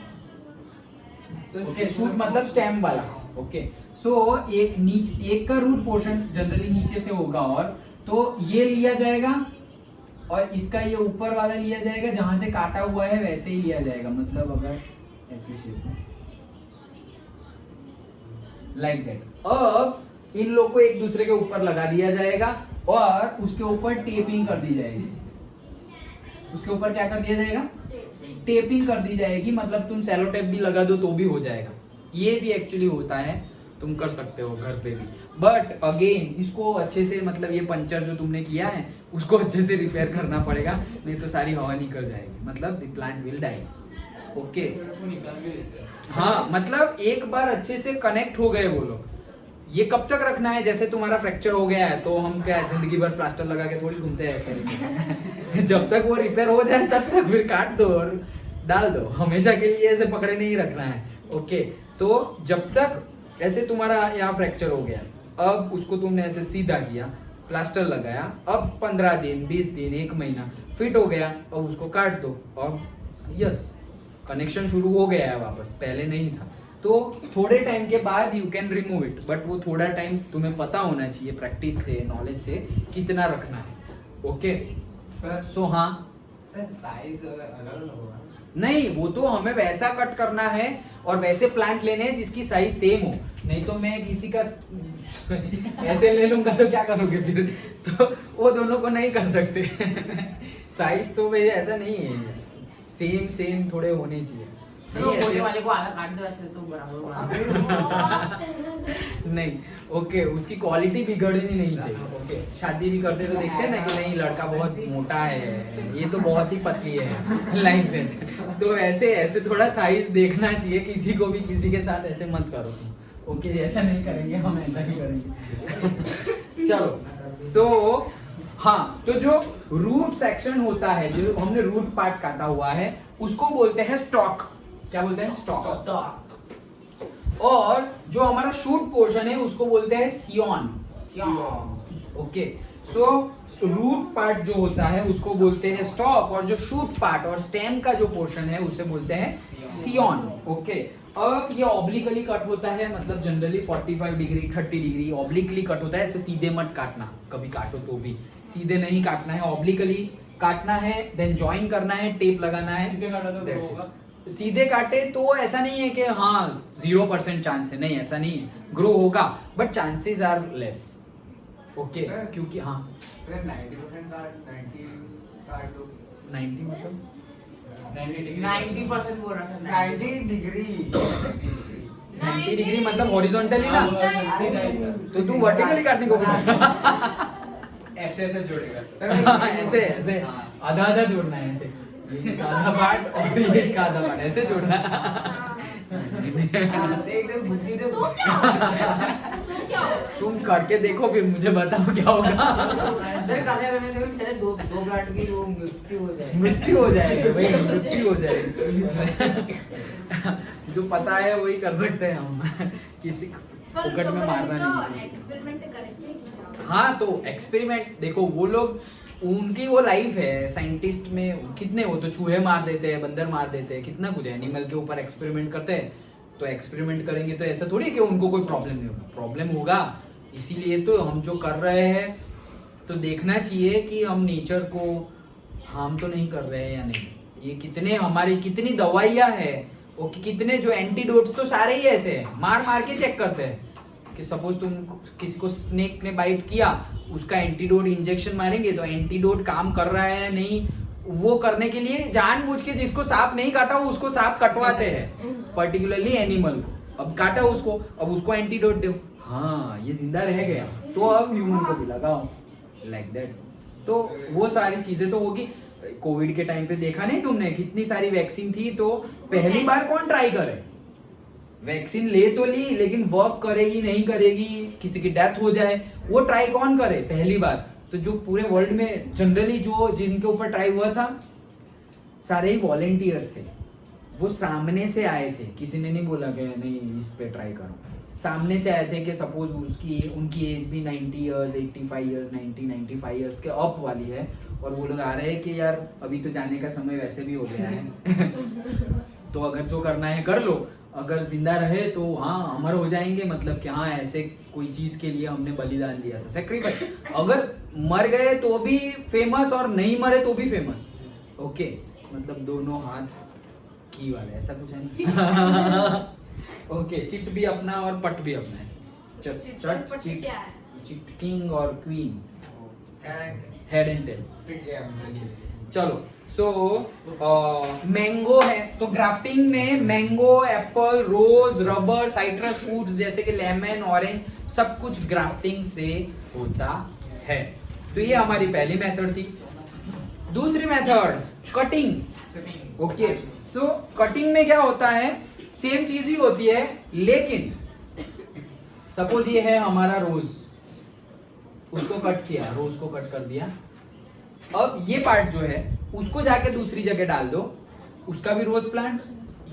ओके, शूट मतलब स्टेम वाला। ओके, सो एक का रूट पोर्शन जनरली नीचे से होगा, और तो ये लिया जाएगा और इसका ये ऊपर वाला लिया जाएगा, जहां से काटा हुआ है वैसे ही लिया जाएगा। मतलब अगर ऐसे शेप में लाइक दैट। अब इन लोग को एक दूसरे के ऊपर लगा दिया जाएगा और उसके ऊपर टेपिंग कर दी जाएगी। उसके ऊपर क्या कर दिया जाएगा, टेपिंग कर दी जाएगी। मतलब तुम सेलो टेप भी लगा दो तो भी हो जाएगा। ये भी एक्चुअली होता है, तुम कर सकते हो घर पे भी। बट अगेन इसको अच्छे से, मतलब ये पंचर जो तुमने किया है उसको अच्छे से रिपेयर करना पड़ेगा, नहीं तो सारी हवा निकल जाएगी, मतलब the plant will die. Okay, हाँ, मतलब एक बार अच्छे से कनेक्ट हो गए वो लोग। ये कब तक रखना है, जैसे तुम्हारा फ्रैक्चर हो गया है तो हम क्या जिंदगी भर प्लास्टर लगा के थोड़ी घूमते हैं ऐसे। जब तक वो रिपेयर हो जाए तब तक फिर काट दो और डाल दो, हमेशा के लिए ऐसे पकड़े नहीं रखना है। ओके, तो जब तक ऐसे तुम्हारा यहाँ फ्रैक्चर हो गया, अब उसको तुमने ऐसे सीधा किया, प्लास्टर लगाया, अब 15 दिन 20 दिन 1 महीना फिट हो गया, अब उसको काट दो, अब यस कनेक्शन शुरू हो गया है वापस, पहले नहीं था। तो थोड़े टाइम के बाद you can remove it, but वो थोड़ा टाइम तुम्हें पता होना चाहिए प्रैक्टिस से, नॉलेज से कितना रखना है। ओके सो हाँ सर, साइज अलग होगा? नहीं, वो तो हमें वैसा कट करना है और वैसे प्लांट लेने हैं जिसकी साइज सेम हो। नहीं तो मैं किसी का ऐसे ले लूंगा तो क्या करोगे फिर, तो वो दोनों को नहीं कर सकते। साइज तो मेरे ऐसा नहीं है, सेम थोड़े होने चाहिए। चलो नहीं, बोलने ऐसे- वाले को आधा काट दो ऐसे तो बराबर नहीं ओके, उसकी क्वालिटी बिगड़नी नहीं चाहिए। ओके, शादी भी करते तो देखते हैं ना कि नहीं लड़का बहुत मोटा है, ये तो बहुत ही पतली है, लाइक दैट। तो ऐसे ऐसे थोड़ा साइज देखना चाहिए, किसी को भी किसी के साथ ऐसे मत करो तुम। ओके, ऐसा नहीं करेंगे हम, ऐसा ही करेंगे। चलो, सो हाँ, तो जो रूट सेक्शन होता है, जो हमने रूट पार्ट काटा हुआ है, उसको बोलते हैं स्टॉक। क्या बोलते हैं? स्टॉक। और जो हमारा शूट पोर्शन है उसको बोलते हैं Sion. Okay, so root part जो होता है उसको बोलते हैं स्टॉक, और जो शूट पार्ट और स्टेम का जो पोर्शन है उसे बोलते हैं सियॉन। ओके, अब ये ऑब्लिकली कट होता है, मतलब generally 45 degree 30 degree obliquely cut होता है। ऐसे सीधे मत काटना, कभी काटो तो भी सीधे नहीं काटना है, ऑब्लिकली काटना है, देन ज्वाइन करना है, टेप लगाना है। सीधे काटा तो That's it. होगा। सीधे काटे तो ऐसा नहीं है कि हाँ 0% चांस है, नहीं ऐसा नहीं है, ग्रो होगा but chances are less. Okay, Sir, क्योंकि हाँ 90% काट 90 काट दो 90 मतलब 90% बोल रहा था 90 डिग्री 90 डिग्री मतलब हॉरिजॉन्टली ना, तो तू वर्टिकली काटने को बोल ऐसे ऐसे जोड़ेगा सर ऐसे ऐसे हाँ। आधा आधा जोड़ना है, ऐसे ये इसका आधा पार्ट और ये इसका आधा पार्ट, ऐसे जोड़ना एकदम बुद्धि दे तू क्या हो? तू क्या हो? तुम करके देखो फिर मुझे बताओ क्या होगा। सर काले करने से तेरे दो ब्लड की वो मृत्यु हो जाए। मृत्यु हो जाएगी भाई, मृत्यु हो जाएगी। जो पता है वही कर सकते हैं हम, किसी को फुकट में मारना नहीं। एक्सपेरिमेंट करेंगे क्या? हाँ, तो एक्सपेरिमेंट देखो, वो लोग उनकी वो लाइफ है, साइंटिस्ट में कितने वो तो चूहे मार देते हैं, बंदर मार देते हैं, कितना कुछ एनिमल के ऊपर एक्सपेरिमेंट करते हैं। तो एक्सपेरिमेंट करेंगे तो ऐसा थोड़ी है कि उनको कोई प्रॉब्लम नहीं होगा, प्रॉब्लम होगा। इसीलिए तो हम जो कर रहे हैं तो देखना चाहिए कि हम नेचर को हार्म तो नहीं कर रहे हैं या नहीं। ये कितने हमारी कितनी दवाइयाँ है, वो कितने जो एंटीडोट्स तो सारे ही ऐसे हैं, मार मार के चेक करते हैं कि सपोज तुम किसी को स्नेक ने बाइट किया, उसका एंटीडोट इंजेक्शन मारेंगे तो एंटीडोट काम कर रहा है या नहीं, वो करने के लिए जानबूझ के जिसको सांप नहीं काटा वो उसको सांप कटवाते हैं, पर्टिकुलरली एनिमल को। अब काटा उसको, अब उसको एंटीडोट दो, हाँ ये जिंदा रह गया तो अब ह्यूमन को भी लगाओ, लाइक दैट। तो वो सारी चीजें तो होगी। कोविड के टाइम पे देखा नहीं तुमने, कितनी सारी वैक्सीन थी, तो पहली बार कौन ट्राई करे? वैक्सीन ले तो ली लेकिन वर्क करेगी नहीं करेगी, किसी की डेथ हो जाए, वो ट्राई कौन करे पहली बार? तो जो पूरे वर्ल्ड में जनरली जो जिनके ऊपर ट्राई हुआ था सारे ही वॉलेंटियर्स थे, वो सामने से आए थे, किसी ने नहीं बोला कि नहीं इस पे ट्राई करो, सामने से आए थे कि सपोज उनकी एज भी 90 इयर्स 85 इयर्स 95 इयर्स के अप वाली है, और वो लोग आ रहे हैं कि यार अभी तो जाने का समय वैसे भी हो गया है तो अगर जो करना है कर लो, अगर जिंदा रहे तो हाँ अमर हो जाएंगे, मतलब कि हाँ ऐसे कोई चीज के लिए हमने बलिदान दिया था, सेक्रीफाइस। अगर मर गए तो भी फेमस और नहीं मरे तो भी फेमस। ओके, मतलब दोनों हाथ की वाले, ऐसा कुछ है ओके, चिट भी अपना और पट भी अपना है। चिट और पट क्या है? चिट किंग और क्वीन, हेड एंड टेल। चलो, सो मैंगो है तो ग्राफ्टिंग में मैंगो, एप्पल, रोज, रबर, साइट्रस फ्रूट्स जैसे कि लेमन, ऑरेंज, सब कुछ ग्राफ्टिंग से होता है। तो ये हमारी पहली मेथड थी। दूसरी मेथड कटिंग। ओके, सो कटिंग में क्या होता है, सेम चीज ही होती है, लेकिन सपोज ये है हमारा रोज, उसको कट किया, रोज को कट कर दिया, अब ये पार्ट जो है उसको जाके दूसरी जगह डाल दो, उसका भी रोज प्लांट,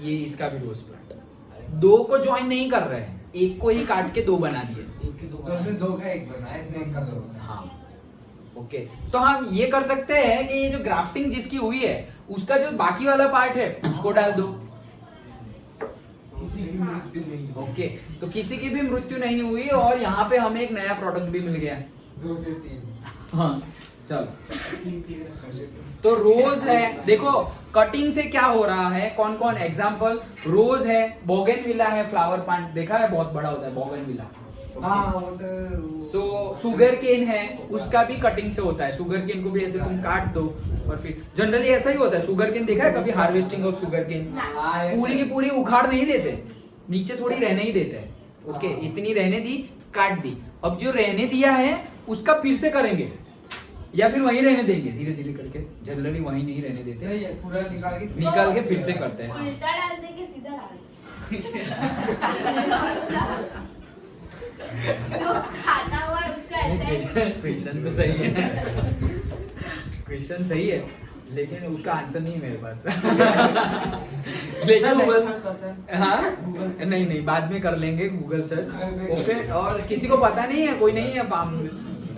ये इसका भी रोज प्लांट, दो को ज्वाइन नहीं कर रहे हैं, एक को ही काट के दो बना दिए। तो उसमें दो का एक बनाया, इसमें एक का दो बनाया। हाँ, ओके, तो हम ये कर सकते हैं कि ये जो ग्राफ्टिंग जिसकी हुई है उसका जो बाकी वाला पार्ट है उसको डाल दो। किसी की मृत्यु नहीं हो। ओके, तो किसी की भी मृत्यु नहीं हुई और यहाँ पे हमें एक नया प्रोडक्ट भी मिल गया। 2 से 3 हाँ, चलो, तो रोज है, देखो कटिंग से क्या हो रहा है, कौन कौन एग्जांपल, रोज है, बोगनविला है, फ्लावर प्लांट देखा है बहुत बड़ा होता है बोगनविला। हाँ वो सर सो शुगर केन है, उसका भी कटिंग से होता है, शुगर केन को भी ऐसे तुम काट दो और फिर जनरली ऐसा ही होता है। शुगर केन देखा है कभी, हार्वेस्टिंग ऑफ शुगर केन, पूरी की पूरी उखाड़ नहीं देते, नीचे थोड़ी रहने ही देते हैं। ओके, इतनी रहने दी, काट दी। अब जो रहने दिया है उसका फिर से करेंगे या फिर वहीं रहने देंगे, धीरे धीरे करके। जनरली वहीं नहीं रहने देते, पूरा निकाल के फिर से करते हैं। उल्टा डाल दे के सीधा डाल दे। जो खाता हुआ है उसका ऐसा है। क्वेश्चन तो सही है, क्वेश्चन सही है, लेकिन उसका आंसर नहीं है मेरे पास। लेकिन गूगल सर्च करते हैं। हाँ, नहीं बाद में कर लेंगे गूगल सर्च। ओके, और किसी को पता नहीं है, कोई नहीं है फार्म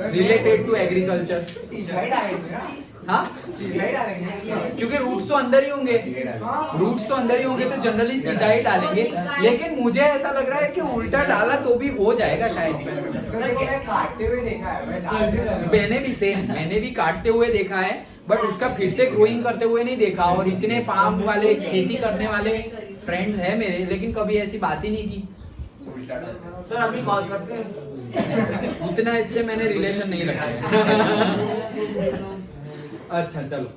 रिलेटेड टू एग्रीकल्चर? हाँ, क्योंकि रूट्स तो अंदर ही होंगे, तो जनरली सीधा ही डालेंगे। लेकिन मुझे ऐसा लग रहा है कि उल्टा डाला तो भी हो जाएगा शायद। काटते हुए देखा है मैंने भी काटते हुए देखा है, बट उसका फिर से ग्रोइंग करते हुए नहीं देखा। और इतने फार्म वाले, खेती करने वाले फ्रेंड्स हैं मेरे, लेकिन कभी ऐसी बात ही नहीं की। सर अभी कॉल करते हैं। उतना अच्छे मैंने रिलेशन नहीं रखे। अच्छा चलो,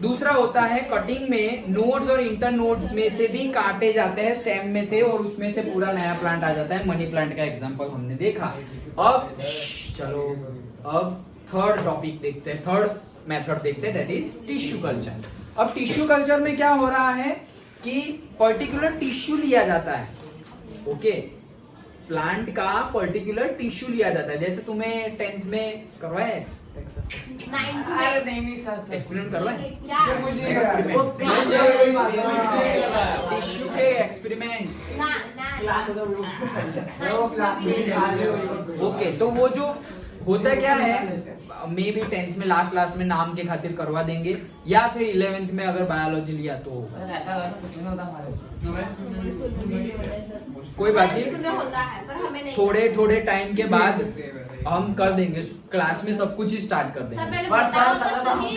दूसरा होता है कटिंग में नोड्स और इंटर नोड्स में से भी काटे जाते हैं स्टेम में से, और उसमें से पूरा नया प्लांट आ जाता है। मनी प्लांट का एग्जांपल हमने देखा। अब चलो, अब थर्ड टॉपिक देखते हैं, थर्ड मेथड देखते हैं, दैट इज टिश्यू कल्चर। अब टिश्यू कल्चर में क्या हो रहा है कि पर्टिकुलर टिश्यू लिया जाता है। ओके, प्लांट का पर्टिकुलर टिश्यू लिया जाता है। जैसे तुम्हें 10th में करवाया नहीं सर, एक्सपेरिमेंट करवाए, क्या? टिश्यू के एक्सपेरिमेंट। ओके, तो वो जो होता क्या है, मे बी 10th में लास्ट में नाम के खातिर करवा देंगे, या फिर 11th में अगर बायोलॉजी लिया तो ऐसा कुछ नहीं होता हमारे। कोई बात नहीं, होता है, पर हमें नहीं। थोड़े टाइम के बाद हम कर देंगे, क्लास में सब कुछ ही स्टार्ट कर सब देंगे। पहले पर बताओ सर, तो सही।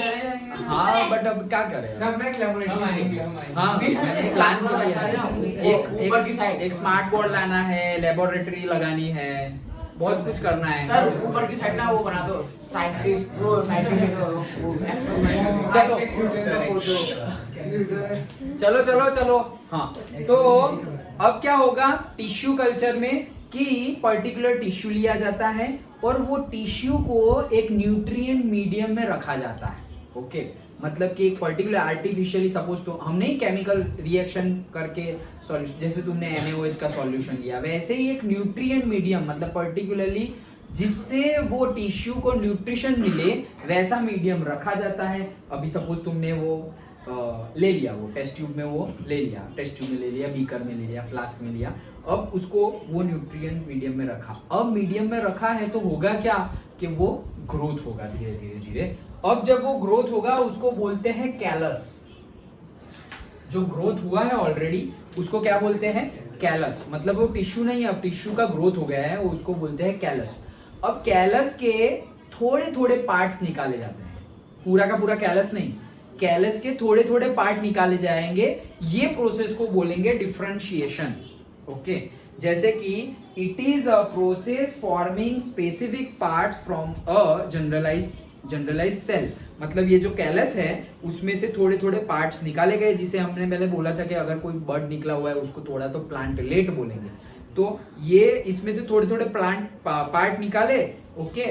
हाँ, बट अब क्या करें। हम आएंगे। हाँ, मैंने प्लान किया है। ऊपर की साइड। एक स्मार्ट बोर्ड लाना है, लेबोरेटरी लगानी है, बहुत कुछ करना है। सर ऊपर की साइड ना वो बना दो, साइंटिस्ट वो चलो। हाँ, तो अब क्या होगा टिश्यू कल्चर में कि पर्टिकुलर टिश्यू लिया जाता है और वो टिश्यू को एक न्यूट्रिएंट मीडियम में रखा जाता है। ओके, मतलब कि एक पर्टिकुलर आर्टिफिशियली, सपोज तो हम नहीं केमिकल रिएक्शन करके सॉल्यूशन, जैसे तुमने NaOH का सॉल्यूशन लिया, वैसे ही एक न्यूट्रिएंट मीडियम, मतलब पर्टिकुलरली जिससे वो टिश्यू को न्यूट्रिशन मिले, वैसा मीडियम रखा जाता है। अभी सपोज तुमने वो ले लिया, वो टेस्ट ट्यूब में वो ले लिया, बीकर में ले लिया, फ्लास्क में लिया, अब उसको वो न्यूट्रिएंट मीडियम में रखा। अब मीडियम में रखा है तो होगा क्या कि वो ग्रोथ होगा धीरे। अब जब वो ग्रोथ होगा उसको बोलते हैं कैलस। जो ग्रोथ हुआ है ऑलरेडी उसको क्या बोलते हैं? कैलस। मतलब वो टिश्यू नहीं, अब टिश्यू का ग्रोथ हो गया है, वो उसको बोलते हैं कैलस। अब कैलस के थोड़े पार्ट्स निकाले जाते हैं, पूरा का पूरा कैलस नहीं, कैलस के थोड़े पार्ट निकाले जाएंगे। ये प्रोसेस को बोलेंगे डिफरेंशिएशन। ओके, जैसे कि it is a process forming specific parts from a generalize cell. मतलब ये जो कैलस है उसमें से थोड़े पार्ट्स निकाले गए, जिसे हमने पहले बोला था कि अगर कोई बर्ड निकला हुआ है उसको थोड़ा तो प्लांटलेट बोलेंगे। तो ये इसमें से थोड़े प्लांट पार्ट निकाले। ओके,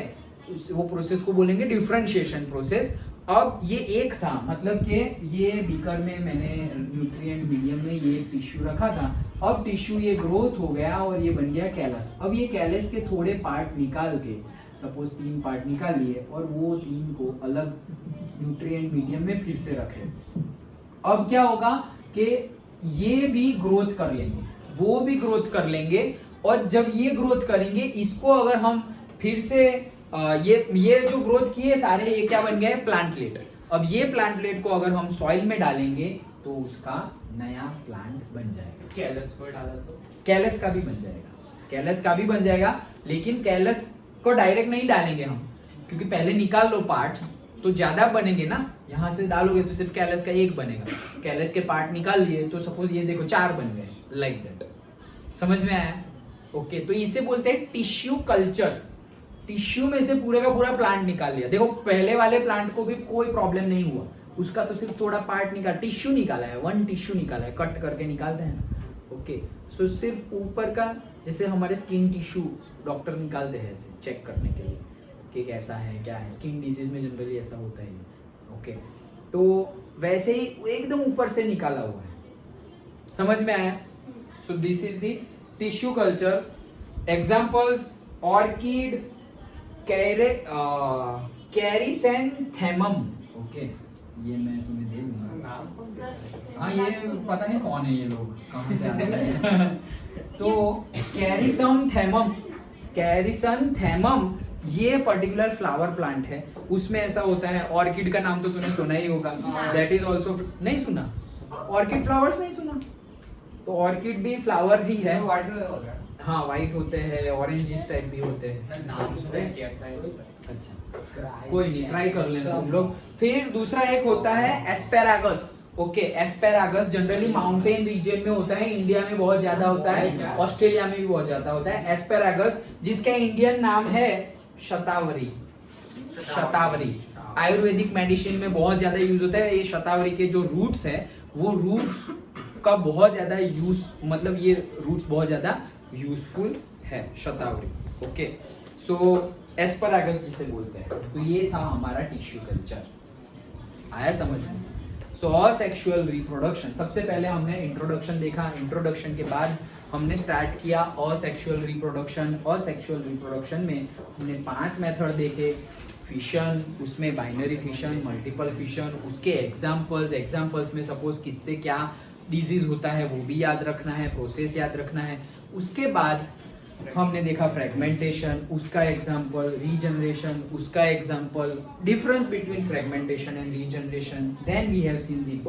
वो प्रोसेस को बोलेंगे डिफरेंशिएशन प्रोसेस। अब ये एक था, मतलब कि ये बीकर में मैंने न्यूट्रिएंट मीडियम में ये टिश्यू रखा था। अब टिश्यू ये ग्रोथ हो गया और ये बन गया कैलस। अब ये कैलस के थोड़े पार्ट निकाल के, सपोज 3 पार्ट निकाल लिए और वो 3 को अलग न्यूट्रिएंट मीडियम में फिर से रखे। अब क्या होगा कि ये भी ग्रोथ कर लेंगे, वो भी ग्रोथ कर लेंगे, और जब ये ग्रोथ करेंगे इसको अगर हम फिर से ये जो ग्रोथ किए सारे, ये क्या बन गए? प्लांटलेट। अब ये प्लांटलेट को अगर हम सॉइल में डालेंगे तो उसका नया प्लांट बन जाएगा। कैलस को डाला तो कैलस का भी बन जाएगा, लेकिन कैलस को डायरेक्ट नहीं डालेंगे हम, क्योंकि पहले निकाल लो पार्ट्स तो ज्यादा बनेंगे ना। यहाँ से डालोगे तो सिर्फ कैलस का एक बनेगा। कैलस के पार्ट निकाल लिए तो सपोज ये देखो 4 बन गए, लाइक दैट। समझ में आया? ओके, तो इसे बोलते हैं टिश्यू कल्चर। टिश्यू में से पूरे का पूरा प्लांट निकाल लिया। देखो पहले वाले प्लांट को भी कोई प्रॉब्लम नहीं हुआ, उसका तो सिर्फ थोड़ा पार्ट टिश्यू निकाला है, वन टिश्यू निकाला है, कट करके निकालते हैं ना। ओके, सो सिर्फ ऊपर का, जैसे हमारे स्किन टिश्यू डॉक्टर निकालते हैं ऐसे चेक करने के लिए कि कैसा है क्या है, स्किन डिजीज में जनरली ऐसा होता है। ओके, तो वैसे ही एकदम ऊपर से निकाला हुआ है, समझ में आया? So this is the tissue culture. Examples orchid, chrysanthemum. Okay, ये मैं तुम्हें दे दूंगा। हाँ, ये पता नहीं कौन है ये लोग, कहाँ से आ रहे हैं। तो कैरिसैंथेमम ये पर्टिकुलर फ्लावर प्लांट है, उसमें ऐसा होता है। ऑर्किड का नाम तो तूने सुना ही होगा, दैट इज ऑल्सो, नहीं सुना? ऑर्किड फ्लावर्स नहीं सुना? तो ऑर्किड भी फ्लावर ही है। हाँ, व्हाइट होते हैं, ऑरेंज इस टाइप भी होते हैं। नाम सुना है कैसा है? अच्छा, कोई नहीं, ट्राई कर लेना तुम लोग। फिर दूसरा एक होता है asparagus. Okay, asparagus generally mountain region में होता है, इंडिया में बहुत ज्यादा होता है, ऑस्ट्रेलिया में भी बहुत ज्यादा होता है एस्पेरागस, जिसका इंडियन नाम है शतावरी। शतावरी आयुर्वेदिक मेडिसिन में बहुत ज्यादा यूज होता है। ये शतावरी के जो रूट्स है, वो रूट्स का बहुत ज्यादा यूज, मतलब ये रूट्स बहुत ज्यादा यूजफुल है, शतावरी। ओके, सो एस्पेरागस जिसे बोलते हैं। तो ये था हमारा टिश्यू कल्चर, आया समझ में? सो असेक्सुअल रिप्रोडक्शन, सबसे पहले हमने इंट्रोडक्शन देखा, इंट्रोडक्शन के बाद हमने स्टार्ट किया असेक्सुअल रिप्रोडक्शन। असेक्सुअल रिप्रोडक्शन में हमने 5 मेथड देखे, फिशन, उसमें बाइनरी फिशन, मल्टीपल फिशन, उसके एग्जाम्पल्स में सपोज किससे क्या डिजीज होता है वो भी याद रखना है, प्रोसेस याद रखना है। उसके बाद हमने देखा फ्रेगमेंटेशन, उसका एग्जाम्पल, रीजनरेशन, उसका example, difference between fragmentation and regeneration. Then we have seen the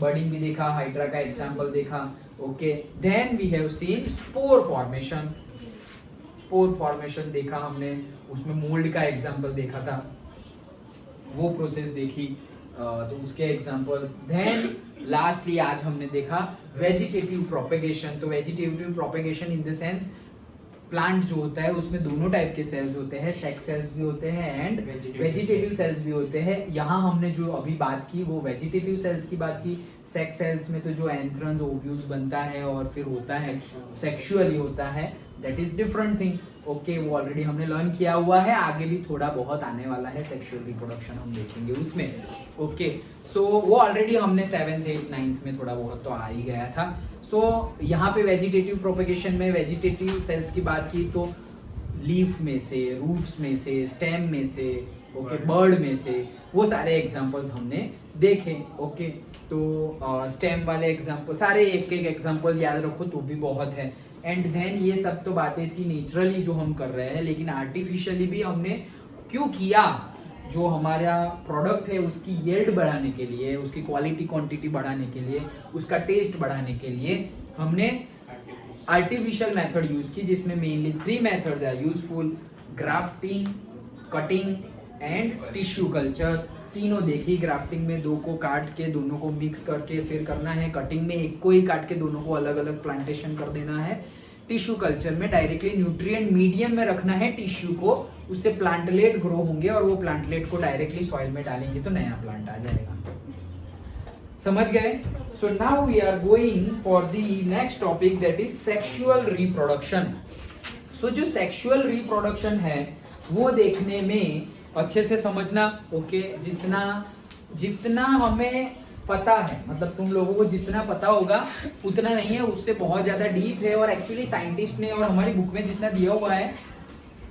budding भी देखा, हाइड्रा का एग्जाम्पल देखा। Okay, then we have seen spore formation देखा हमने, उसमें मोल्ड का एग्जाम्पल देखा था, वो प्रोसेस देखी, तो उसके एग्जाम्पल्स। देन लास्टली आज हमने देखा वेजिटेटिव प्रोपेगेशन। तो vegetative propagation in the sense plant जो होता है उसमें दोनों टाइप के सेल्स होते हैं, सेक्स सेल्स भी होते हैं एंड वेजिटेटिव सेल्स भी होते हैं। यहाँ हमने जो अभी बात की वो वेजिटेटिव सेल्स की बात की। सेक्स सेल्स में तो जो एंथ्रन्स, ओव्यूल्स बनता है और फिर होता है सेक्सुअली होता है, that is different thing. Okay, वो ऑलरेडी हमने लर्न किया हुआ है, आगे भी थोड़ा बहुत आने वाला है, सेक्सुअल रिप्रोडक्शन हम देखेंगे उसमें। ओके, सो वो ऑलरेडी हमने 7th 8th 9th में थोड़ा बहुत तो आ ही गया था। सो यहाँ पे वेजिटेटिव प्रोपेगेशन में वेजिटेटिव सेल्स की बात की तो लीफ में से, रूट्स में से, स्टेम में से, ओके, बर्ड में से, वो सारे एग्जांपल्स हमने देखे। ओके, तो स्टेम वाले एग्जांपल सारे एक एग्जांपल याद रखो तो भी बहुत है। एंड देन ये सब तो बातें थी नेचुरली जो हम कर रहे हैं, लेकिन आर्टिफिशियली भी हमने क्यों किया? जो हमारा प्रोडक्ट है उसकी यील्ड बढ़ाने के लिए, उसकी क्वालिटी क्वांटिटी बढ़ाने के लिए, उसका टेस्ट बढ़ाने के लिए हमने आर्टिफिशियल मेथड यूज की, जिसमें mainly 3 methods are useful: grafting, cutting and tissue culture. तीनों देखी। ग्राफ्टिंग में 2 को काट के दोनों को मिक्स करके फिर करना है, कटिंग में 1 को ही काट के दोनों को अलग अलग प्लांटेशन कर देना है, टिश्यू कल्चर में डायरेक्टली न्यूट्रिएंट मीडियम में रखना है टिश्यू को, उससे प्लांटलेट ग्रो होंगे और वो प्लांटलेट को डायरेक्टली सॉइल में डालेंगे तो नया प्लांट आ जाएगा। समझ गए? So now we are going for the next topic, that is sexual reproduction. So जो सेक्सुअल रिप्रोडक्शन है वो देखने में अच्छे से समझना। ओके, जितना हमें पता है, मतलब तुम लोगों को जितना पता होगा उतना नहीं है, उससे बहुत ज्यादा डीप है। और एक्चुअली साइंटिस्ट ने और हमारी बुक में जितना दिया हुआ है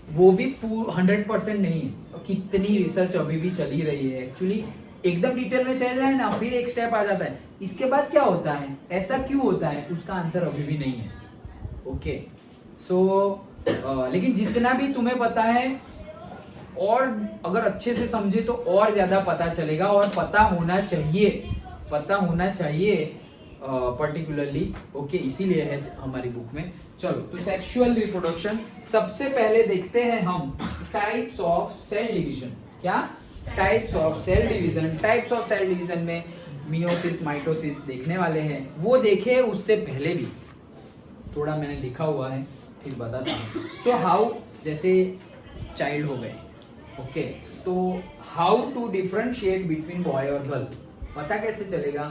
वो भी 100% नहीं है। कितनी रिसर्च अभी भी चली रही है। एक्चुअली एकदम डिटेल में चल जाए ना, फिर एक स्टेप आ जाता है, इसके बाद क्या होता है, ऐसा क्यों होता है, उसका आंसर अभी भी नहीं है। ओके, सो लेकिन जितना भी तुम्हें पता है और अगर अच्छे से समझे तो और ज्यादा पता चलेगा, और पता होना चाहिए पर्टिकुलरली। ओके, इसीलिए है हमारी बुक में। चलो, तो सेक्सुअल रिप्रोडक्शन सबसे पहले देखते हैं हम टाइप्स ऑफ सेल डिवीजन। क्या types of cell division? Types of cell division में मियोसिस, माइटोसिस देखने वाले हैं। वो देखे उससे पहले भी थोड़ा मैंने लिखा हुआ है, फिर बताता हूँ। सो हाउ, जैसे चाइल्ड हो गए. ओके, तो how to differentiate between boy और गर्ल, पता कैसे चलेगा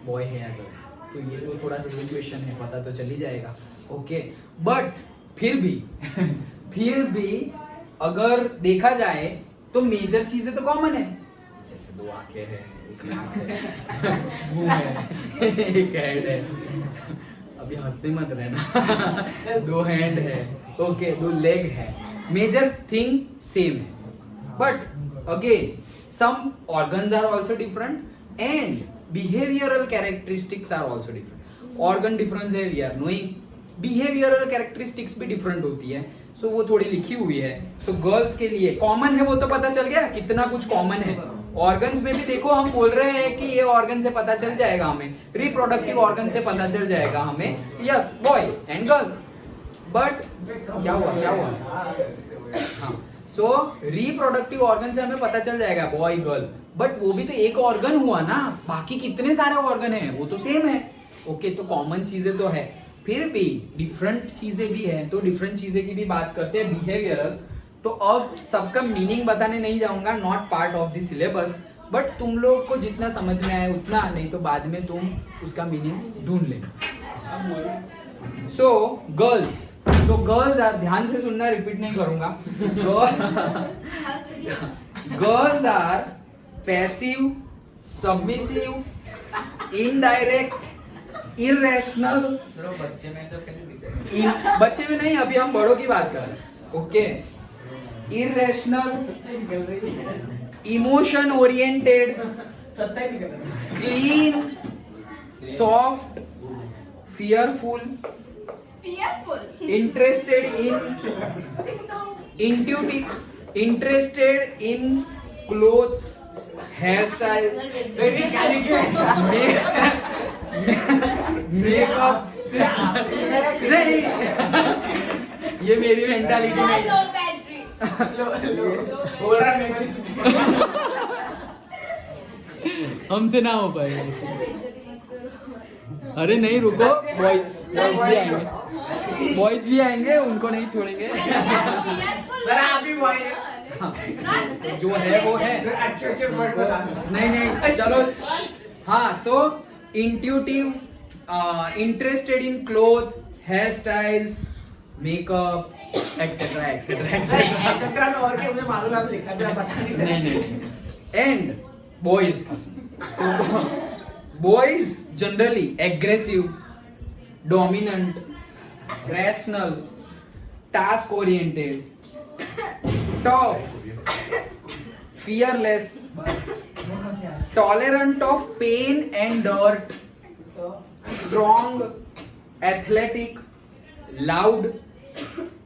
बॉय है या गर्ल? तो ये तो थोड़ा सिली क्वेश्चन है, पता तो चल ही जाएगा. ओके, बट फिर भी अगर देखा जाए तो मेजर चीजें तो कॉमन है. जैसे 2 आंखें हैं, एक नाक है, मुंह है, एक हेड है. अभी हंसते मत रहना. 2 हैंड है, ओके, 2 लेग है. मेजर थिंग सेम है, but again some organs are also different and behavioral characteristics are also different. organ difference है, we are knowing. behavioral characteristics भी different होती है, so वो थोड़ी लिखी हुई है. so girls के लिए common है, वो तो पता चल गया कितना कुछ common है. organs में भी देखो हम बोल रहे हैं कि ये organ से पता चल जाएगा हमें, reproductive organ से पता चल जाएगा हमें, yes boy and girl. but क्या हुआ हाँ, सो रिप्रोडक्टिव ऑर्गन से हमें पता चल जाएगा बॉय गर्ल, बट वो भी तो एक ऑर्गन हुआ ना, बाकी कितने सारे ऑर्गन हैं वो तो सेम है. ओके, तो कॉमन चीजें तो है, फिर भी डिफरेंट चीजें भी है, तो डिफरेंट चीजें की भी बात करते हैं. बिहेवियरल, तो अब सबका मीनिंग बताने नहीं जाऊंगा, not part of the syllabus, but तुम लोग को जितना समझ में आए उतना, नहीं तो बाद में तुम उसका मीनिंग ढूंढ लेना. सो गर्ल्स आर, ध्यान से सुनना, रिपीट नहीं करूंगा. Girls are passive, submissive, indirect, irrational. बच्चे में सब कैसे दिखते हैं? बच्चे में नहीं, अभी हम बड़ों की बात कर रहे हैं. ओके, इरेशनल, इमोशन ओरिएंटेड, सच्चाई निकल रही है. Clean, soft, fearful, interested in clothes, hairstyles, makeup. नहीं, ये मेरी मेंटालिटी नहीं. लो बैटरी. बोल रहा है मेमोरी. हमसे ना हो पाएगा. अरे नहीं रुको, बॉयज भी आएंगे, उनको नहीं छोड़ेंगे. सर आप भी बॉय हैं. जो है वो है. अच्छे वर्ड बता दो. नहीं चलो. हाँ, तो intuitive, interested in cloth, hair styles, makeup, etcetera etcetera etcetera. चक्कर में और क्या मुझे मालूम है, आप लिखा भी पता नहीं. And boys, boys generally aggressive, dominant, rational, task oriented, tough, fearless, tolerant of pain and dirt, strong, athletic, loud,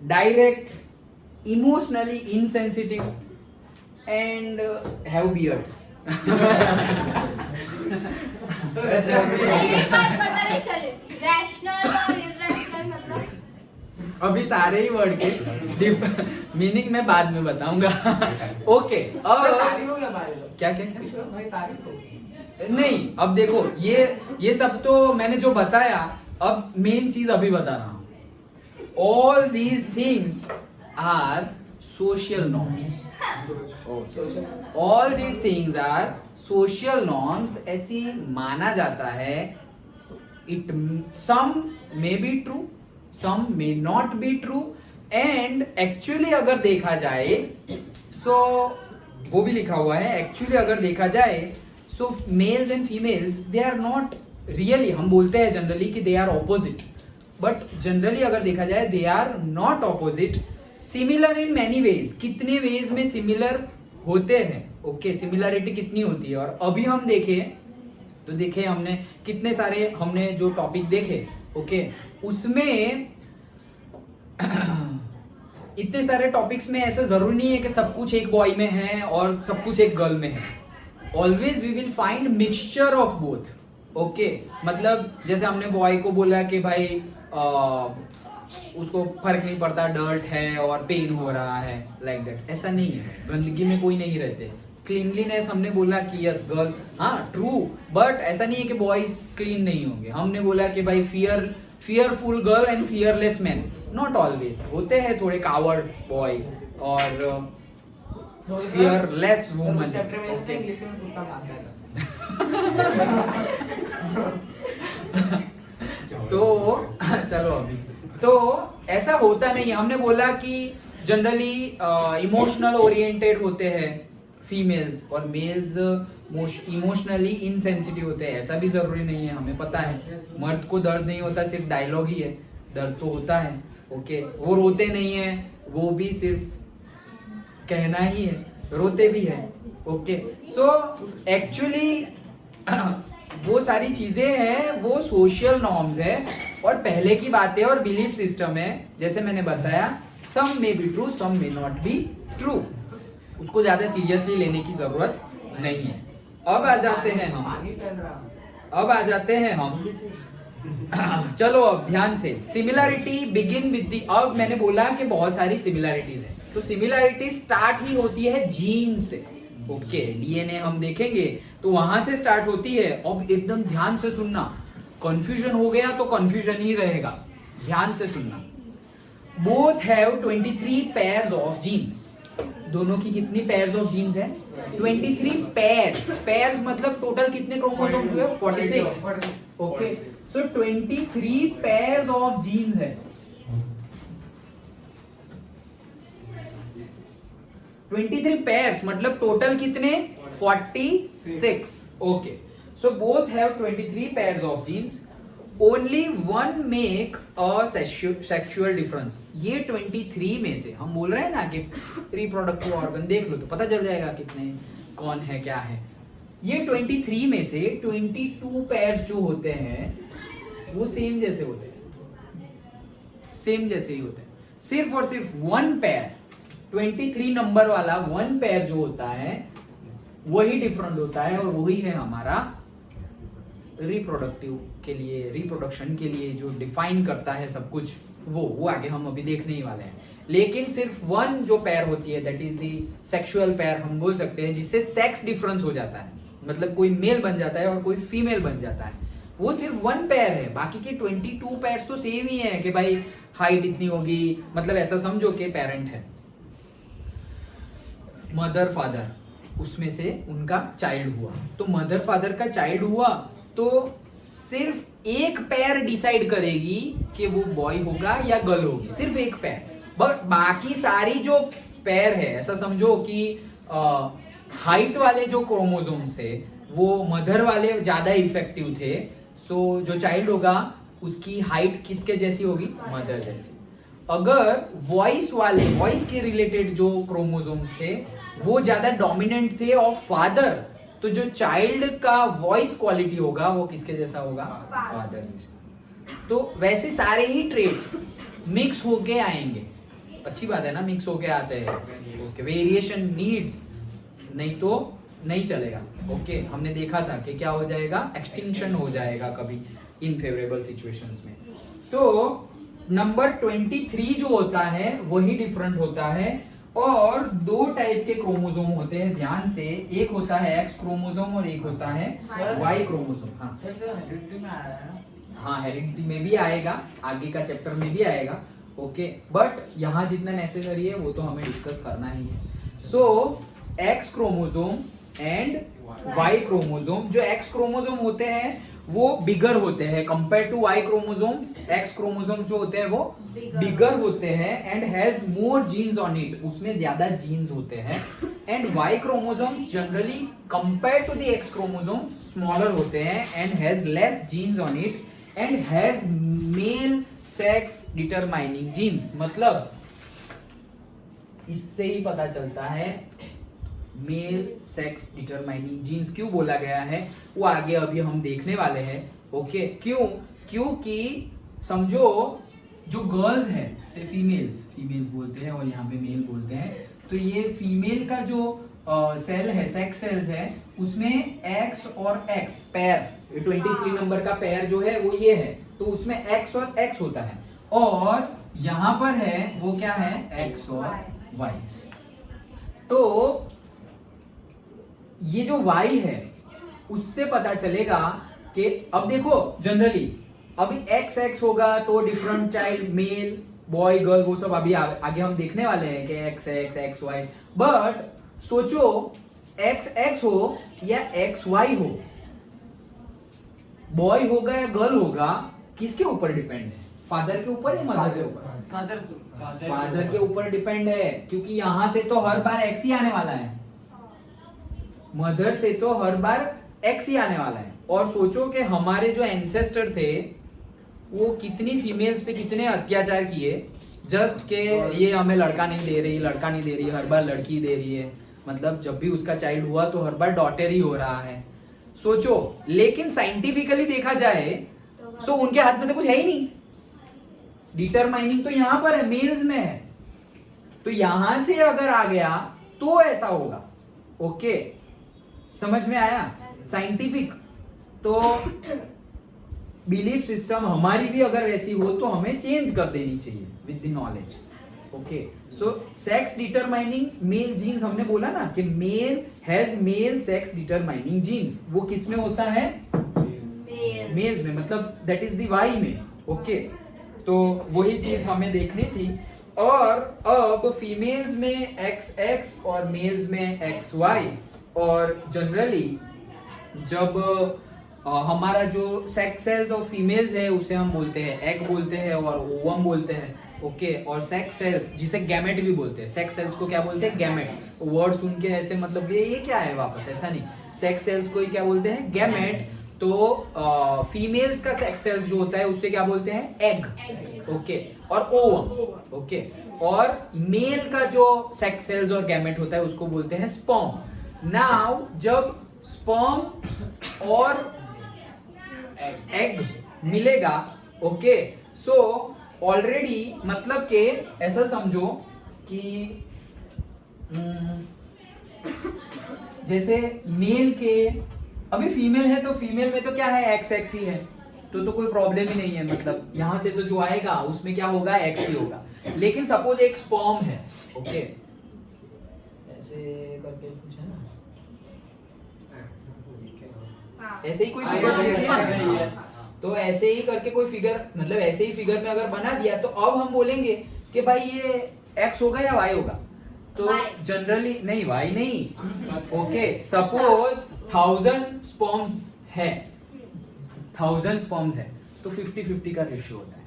direct, emotionally insensitive, and have beards. ये बात पता नहीं चली. रैशनल और इरेशनल मतलब अभी सारे ही वर्ड के मीनिंग मैं बाद में बताऊंगा. ओके, तारीफ हो गया बारे में. क्या भाई तारीफ हो. नहीं, अब देखो ये सब तो मैंने जो बताया, अब मेन चीज अभी बता रहा हूं. All these things are social norms. All these things are social norms. ऐसी माना जाता है. It some may be true, some may not be true, and actually अगर देखा जाए सो वो भी लिखा हुआ है. एक्चुअली अगर देखा जाए so males and females they are not really, हम बोलते हैं जनरली कि they are opposite, but generally अगर देखा जाए they are not opposite. Similar in many ways, कितने वेज में सिमिलर होते हैं. ओके, सिमिलरिटी कितनी होती है. और अभी हम देखे हमने कितने सारे, हमने जो टॉपिक देखे, ओके, उसमें इतने सारे टॉपिक्स में ऐसा जरूरी नहीं है कि सब कुछ एक बॉय में है और सब कुछ एक गर्ल में है. Always we will find mixture of both. Okay, मतलब जैसे हमने बॉय को बोला कि भाई उसको फर्क नहीं पड़ता, डर्ट है और पेन हो रहा है, लाइक दैट. ऐसा नहीं है, गंदगी में कोई नहीं रहते. क्लीनलीनेस हमने बोला कि यस गर्ल, हाँ ट्रू, बट ऐसा नहीं है कि बॉयज क्लीन नहीं होंगे. हमने बोला कि भाई fearful girl and fearless man, not always. होते हैं थोड़े कावर्ड बॉय, और fearless woman. चैप्टर में Okay. इंग्लिश में कुत्ता भागता है तो चलो अभी तो ऐसा होता नहीं है। हमने बोला कि जनरली इमोशनल ओरिएंटेड होते हैं फीमेल्स और मेल्स इमोशनली इनसेंसिटिव होते हैं। ऐसा भी जरूरी नहीं है, हमें पता है मर्द को दर्द नहीं होता, सिर्फ डायलॉग ही है, दर्द तो होता है। ओके, वो रोते नहीं है, वो भी सिर्फ कहना ही है, रोते भी है। ओके, सो एक्चुअली वो सारी चीजें हैं, वो सोशल नॉर्म्स है और पहले की बातें और बिलीफ सिस्टम है। जैसे मैंने बताया, some may be true, some may not be true, उसको ज्यादा सीरियसली लेने की जरूरत नहीं है। अब आ जाते हैं हम चलो अब ध्यान से, सिमिलैरिटी बिगिन विद दी। अब मैंने बोला कि बहुत सारी सिमिलैरिटीज है, तो सिमिलैरिटी स्टार्ट ही होती है जीन से। ओके, डीएनए हम देखेंगे तो वहां से स्टार्ट होती है। अब एकदम ध्यान से सुनना, कंफ्यूजन हो गया तो कंफ्यूजन ही रहेगा, ध्यान से सुनना। Both have 23 pairs of genes. दोनों की कितनी पेयर्स ऑफ जीन्स है? 23 पेयर्स। पेयर्स मतलब टोटल कितने क्रोमोसोम्स हुए? 46। Okay, so 23 pairs of genes है। 23 पेयर्स मतलब टोटल कितने? 46। Okay, so both have 23 pairs of genes, only one make a sexual difference. ये 23 में से हम बोल रहे हैं ना कि रिप्रोडक्टिव ऑर्गन देख लो तो पता चल जाएगा कितने कौन है क्या है। ये 23 में से 22 पेयर्स जो होते हैं वो सेम जैसे होते हैं, सेम जैसे ही होते हैं। सिर्फ और सिर्फ वन पेयर, 23 नंबर वाला वन पेयर जो होता है वही डिफरेंट होता है, और वही है हमारा रिप्रोडक्टिव के लिए, रिप्रोडक्शन के लिए जो डिफाइन करता है सब कुछ, वो आगे हम अभी देखने ही वाले हैं। लेकिन सिर्फ वन जो पेयर होती है, that is the sexual pair हम बोल सकते हैं, जिससे सेक्स डिफरेंस हो जाता है, मतलब कोई मेल बन जाता है और कोई फीमेल बन जाता है, वो सिर्फ वन पेयर है। बाकी के 22 पेयर्स तो सेम ही है कि भाई हाइट इतनी होगी, मतलब ऐसा समझो कि पेरेंट है, मदर फादर, उसमें से उनका चाइल्ड हुआ, तो मदर फादर का चाइल्ड हुआ तो सिर्फ एक पेयर डिसाइड करेगी कि वो बॉय होगा या गर्ल होगी, सिर्फ एक पेयर। बट बाकी सारी जो पेयर है, ऐसा समझो कि हाइट वाले जो क्रोमोसोम्स थे वो मदर वाले ज्यादा इफेक्टिव थे, सो जो चाइल्ड होगा उसकी हाइट किसके जैसी होगी? मदर जैसी। अगर वॉइस वाले, वॉइस के रिलेटेड जो क्रोमोसोम्स थे वो ज्यादा डोमिनेंट थे ऑफ फादर, तो जो चाइल्ड का वॉइस क्वालिटी होगा वो किसके जैसा होगा? फादर जैसा। तो वैसे सारे ही ट्रेट्स मिक्स होके आएंगे। अच्छी बात है ना, मिक्स होके आते हैं। ओके, वेरिएशन नीड्स, नहीं तो नहीं चलेगा। ओके, हमने देखा था कि क्या हो जाएगा? एक्सटिंक्शन हो जाएगा कभी इनफेवरेबल सिचुएशंस में। तो नंबर 23 जो होता है वही डिफरेंट होता है, और दो टाइप के क्रोमोसोम होते हैं, ध्यान से, एक होता है एक्स क्रोमोसोम और एक होता है वाई क्रोमोसोम। हाँ सर, तो हेरिडिटी में आ रहा है ना? हाँ, हेरिडिटी में भी आएगा, आगे का चैप्टर में भी आएगा। ओके, बट यहाँ जितना नेसेसरी है वो तो हमें डिस्कस करना ही है। So X chromosome and Y chromosome, जो एक्स क्रोमोसोम होते हैं वो बिगर होते हैं compare to Y chromosomes. X chromosomes जो होते हैं वो बिगर होते हैं and has more genes on it, उसमें ज्यादा जीन्स होते हैं। And Y chromosomes generally compare to the X chromosome smaller होते हैं and has less genes on it and has male sex determining genes. मतलब इससे ही पता चलता है मेल सेक्स डिटरमाइनिंग जीन्स क्यों बोला गया है, वो आगे अभी हम देखने वाले हैं। ओके, क्यों? क्योंकि समझो जो गर्ल्स है, से फीमेल्स बोलते हैं और यहाँ पे मेल बोलते हैं, तो ये फीमेल का जो सेल है, सेक्स सेल्स है, उसमें एक्स और एक्स पेयर, 23 नंबर का पेयर जो है वो ये है, तो उसमें एक्स और एक्स होता है, और यहाँ पर है वो क्या है? एक्स और वाई। तो ये जो y है उससे पता चलेगा कि अब देखो जनरली अभी x होगा तो different child male, boy girl वो सब अभी आगे हम देखने वाले हैं कि X X X Y, but सोचो एक्स एक्स हो या एक्स वाई हो, बॉय होगा या गर्ल होगा, किसके ऊपर डिपेंड है? फादर के ऊपर या मदर के ऊपर? फादर के ऊपर डिपेंड है, क्योंकि यहां से तो हर बार एक्स ही आने वाला है, मदर से तो हर बार एक्स ही आने वाला है। और सोचो कि हमारे जो एंसेस्टर थे वो कितनी फीमेल्स पे कितने अत्याचार किए, जस्ट के ये हमें लड़का नहीं दे रही, लड़का नहीं दे रही, हर बार लड़की दे रही है, मतलब जब भी उसका चाइल्ड हुआ तो हर बार डॉटर ही हो रहा है। सोचो, लेकिन साइंटिफिकली देखा जाए सो उनके हाथ में तो कुछ है ही नहीं, डिटरमाइनिंग तो यहां पर है, मेल्स में है, तो यहां से अगर आ गया तो ऐसा होगा। ओके, समझ में आया? साइंटिफिक तो बिलीफ सिस्टम हमारी भी अगर वैसी हो तो हमें चेंज कर देनी चाहिए with the knowledge. Okay, so sex determining male genes, हमने बोला ना कि male has male sex determining genes, वो किस में होता है? मेल्स में, मतलब दैट इज द वाई में। ओके, तो वही चीज हमें देखनी थी। और अब फीमेल्स में एक्स एक्स और मेल्स में एक्स वाई, और जनरली जब हमारा जो सेक्स सेल्स ऑफ फीमेल्स है उसे हम बोलते हैं एग बोलते हैं और ओवम बोलते हैं। ओके, और सेक्स सेल्स जिसे गैमेट भी बोलते हैं, सेक्स सेल्स को क्या बोलते हैं? गैमेट। वर्ड सुन के ऐसे मतलब ये क्या है वापस, ऐसा नहीं, सेक्स सेल्स को ही क्या बोलते हैं? गैमेट। तो फीमेल्स का सेक्स सेल्स जो होता है उससे क्या बोलते हैं? एग। ओके, और ओवम। ओके, और मेल का जो सेक्स सेल्स और गैमेट होता है उसको बोलते हैं स्पर्म। नाउ जब स्पर्म और एग मिलेगा, ओके, सो ऑलरेडी मतलब के ऐसा समझो कि जैसे मेल के, अभी फीमेल है तो फीमेल में तो क्या है? एक्स एक्स ही है, तो कोई प्रॉब्लम ही नहीं है, मतलब यहां से तो जो आएगा उसमें क्या होगा? एक्स ही होगा। लेकिन सपोज एक स्पर्म है, ओके, ऐसे करके कुछ है ना, ऐसे ही कोई फिगर दे दिया, तो ऐसे ही करके कोई फिगर, मतलब ऐसे ही फिगर में अगर बना दिया तो अब हम बोलेंगे कि भाई ये एक्स होगा या वाई होगा, तो जनरली नहीं, वाई नहीं। ओके, सपोज 1000 स्पर्म्स है, 1000 स्पर्म्स है तो 50-50 का रेशियो होता है,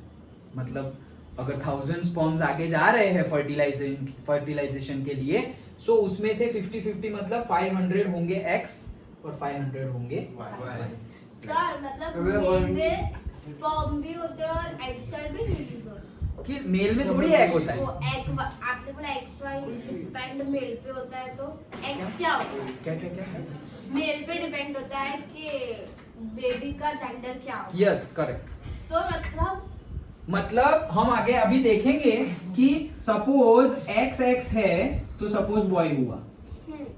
मतलब अगर 1000 स्पर्म्स आगे जा रहे हैं फर्टिलाइजेशन के लिए, सो उसमें से 50-50 मतलब 500 होंगे एक्स और 500 होंगे वाई। सर मतलब मेल में स्पर्म भी होते हैं और एग सेल भी रिलीज होते हैं। कि मेल में थोड़ी एग होता है, वो एग आपने बोला एक्स वाई डिपेंड मेल पे होता है, तो एक्स क्या होता है? क्या क्या क्या? मेल पे डिपेंड होता है कि बेबी का जेंडर क्या होता है। Yes, correct. तो मतलब हम आगे अभी देखेंगे कि सपोज एक्स एक्स है तो सपोज बॉय हुआ,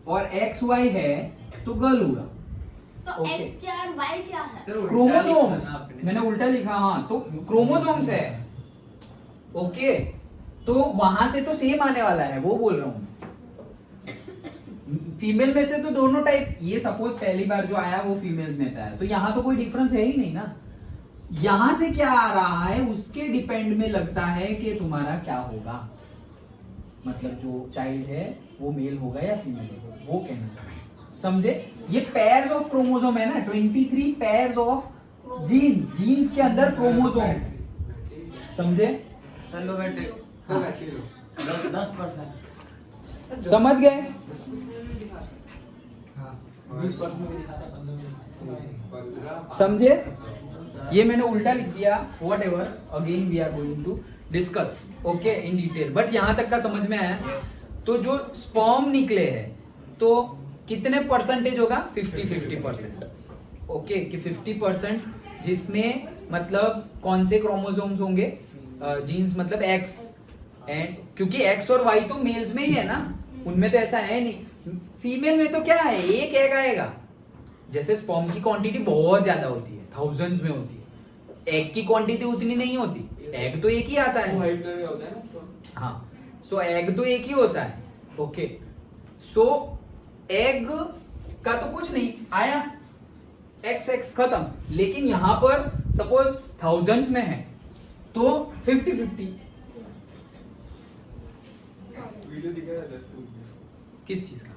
और एक्स वाई है तो गर्ल हुआ। तो Okay. एक्स क्या और वाई क्या है? क्रोमोसोम्स, मैंने उल्टा लिखा, हाँ, तो क्रोमोसोम्स है। ओके, तो वहां से तो सेम आने वाला है, वो बोल रहा हूं। फीमेल में से तो दोनों टाइप, ये सपोज पहली बार जो आया वो फीमेल्स में था, तो यहाँ तो कोई डिफरेंस है ही नहीं ना। यहां से क्या आ रहा है उसके डिपेंड में लगता है कि तुम्हारा क्या होगा, मतलब जो चाइल्ड है वो मेल होगा या फीमेल होगा, वो कहना चाहते हैं। समझे? ये पेयर्स ऑफ क्रोमोसोम है ना, 23 पेयर्स ऑफ जीन्स, जीन्स के अंदर क्रोमोसोम है, समझे? 10%। समझ गए? 20% समझे? ये मैंने उल्टा लिख दिया, whatever, again we are going to discuss okay in detail, but यहां तक का समझ में आया। तो जो स्पर्म निकले हैं तो कितने परसेंटेज होगा? 50-50%। ओके, कि 50% जिसमें मतलब कौन से क्रोमोसोम्स होंगे? जीन्स मतलब एक्स, एंड क्योंकि एक्स और वाई तो मेल्स में ही है ना, उनमें तो ऐसा है नहीं। फीमेल में तो क्या है, एक एग आएगा। जैसे स्पर्म की क्वांटिटी बहुत ज्यादा होती है, थाउजेंड्स में होती है, एग की क्वांटिटी उतनी नहीं होती, एग तो एक ही आता है। हाँ, सो एग तो एक ही होता है। ओके, सो एग का तो कुछ नहीं आया, एक्स एक्स खत्म। लेकिन यहां पर सपोज थाउजेंड्स में है तो 50-50, वीडियो दिखेगा दस्तूर किस चीज का?